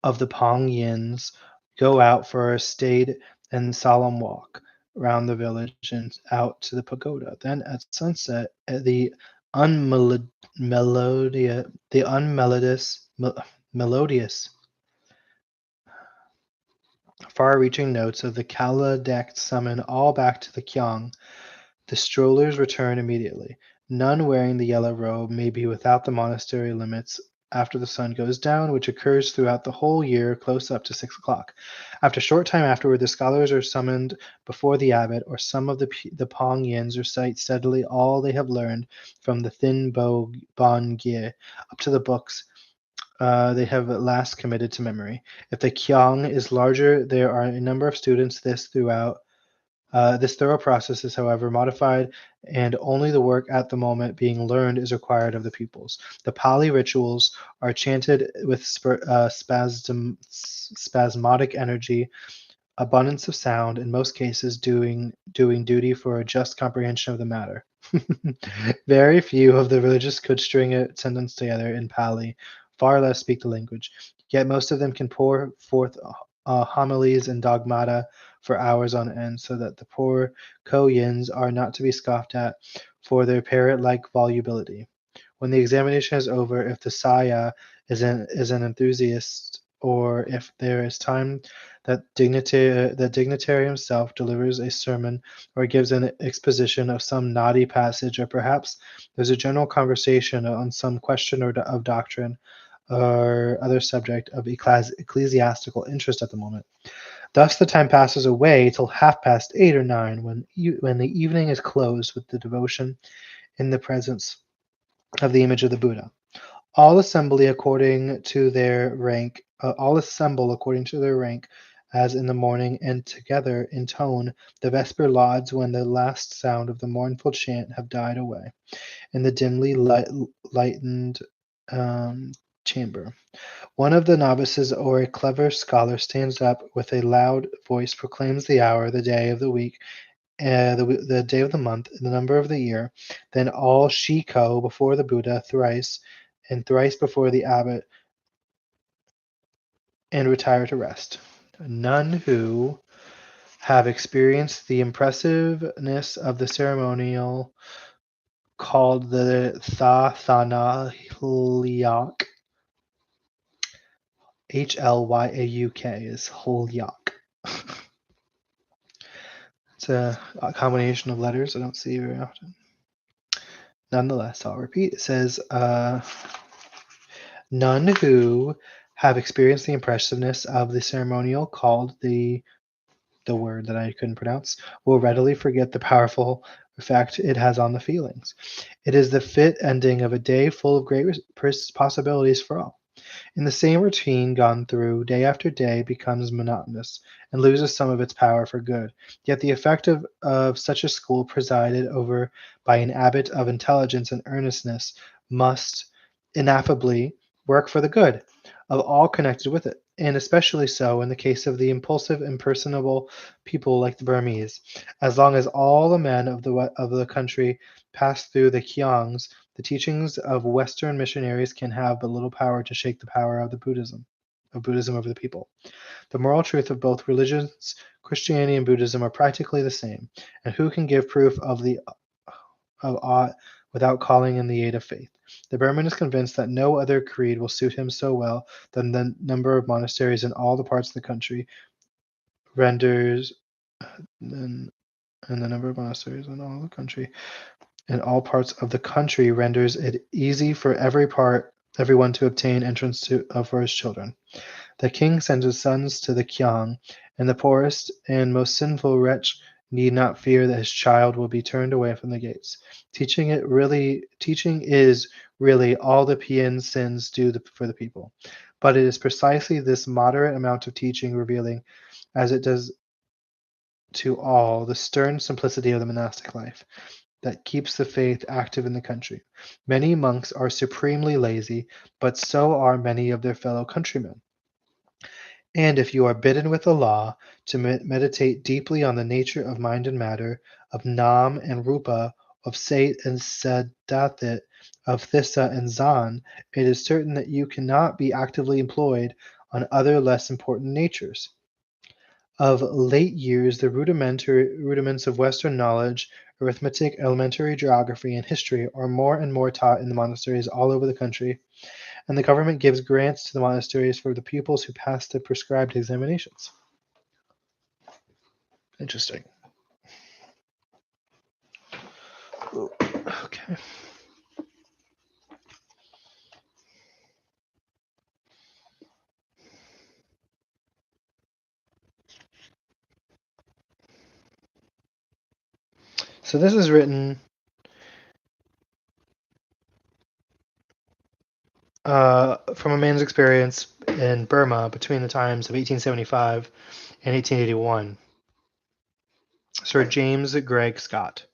of the Pong-yins, go out for a staid and solemn walk round the village and out to the pagoda. Then at sunset, the melodious, far-reaching notes of the kala-decked summon all back to the kyong. The strollers return immediately. None wearing the yellow robe may be without the monastery limits after the sun goes down, which occurs throughout the whole year close up to 6 o'clock. After a short time afterward, the scholars are summoned before the abbot, or some of the Pong Yins recite steadily all they have learned from the Thin Bo Bon Gie up to the books they have at last committed to memory. If the kyong is larger, there are a number of students. This thorough process is, however, modified, and only the work at the moment being learned is required of the pupils. The Pali rituals are chanted with spasmodic energy, abundance of sound, in most cases doing duty for a just comprehension of the matter. Very few of the religious could string a sentence together in Pali, far less speak the language. Yet most of them can pour forth homilies and dogmata for hours on end, so that the poor Koyins are not to be scoffed at for their parrot-like volubility. When the examination is over, if the Saya is an enthusiast, or if there is time, the dignitary himself delivers a sermon or gives an exposition of some knotty passage, or perhaps there's a general conversation on some question of doctrine or other subject of ecclesiastical interest at the moment. Thus the time passes away till 8:30 or 9, when the evening is closed with the devotion in the presence of the image of the Buddha. All assemble according to their rank, as in the morning, and together intone the vesper lauds when the last sound of the mournful chant have died away in the dimly lightened chamber. One of the novices or a clever scholar stands up with a loud voice, proclaims the hour, the day of the week, the day of the month, the number of the year. Then all shiko before the Buddha thrice, and thrice before the abbot, and retire to rest. None who have experienced the impressiveness of the ceremonial called the Thana Hlyak, Hlyauk, is Holyak. It's a combination of letters I don't see very often. Nonetheless, I'll repeat. It says, none who have experienced the impressiveness of the ceremonial called the word that I couldn't pronounce will readily forget the powerful effect it has on the feelings. It is the fit ending of a day full of great possibilities for all. In the same routine gone through day after day becomes monotonous and loses some of its power for good. Yet the effect of such a school presided over by an abbot of intelligence and earnestness must ineffably work for the good of all connected with it, and especially so in the case of the impulsive, impersonable people like the Burmese. As long as all the men of the country pass through the Kiongs, the teachings of Western missionaries can have but little power to shake the power of Buddhism over the people. The moral truth of both religions, Christianity and Buddhism, are practically the same, and who can give proof of aught without calling in the aid of faith? The Burman is convinced that no other creed will suit him so well than the number of monasteries in all the parts of the country renders and the number of monasteries in all the country in all parts of the country renders it easy for everyone to obtain entrance for his children. The king sends his sons to the Kiang, and the poorest and most sinful wretch need not fear that his child will be turned away from the gates. Teaching is really all the Pian sins do for the people. But it is precisely this moderate amount of teaching revealing, as it does to all, the stern simplicity of the monastic life that keeps the faith active in the country. Many monks are supremely lazy, but so are many of their fellow countrymen. And if you are bidden with the law to meditate deeply on the nature of mind and matter, of Nam and Rupa, of Sat and Sadathit, of Thissa and Zan, it is certain that you cannot be actively employed on other less important natures. Of late years, the rudiments of Western knowledge, arithmetic, elementary geography, and history are more and more taught in the monasteries all over the country, and the government gives grants to the monasteries for the pupils who pass the prescribed examinations. Interesting. Ooh, okay. So this is written from a man's experience in Burma between the times of 1875 and 1881. Sir James Gregg Scott.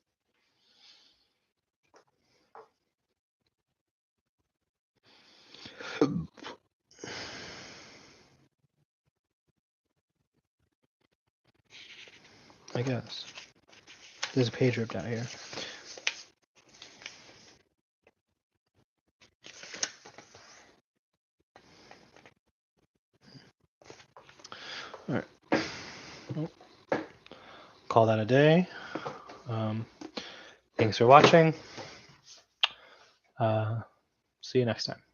I guess. There's a page ripped out here. All right. Call that a day. Thanks for watching. See you next time.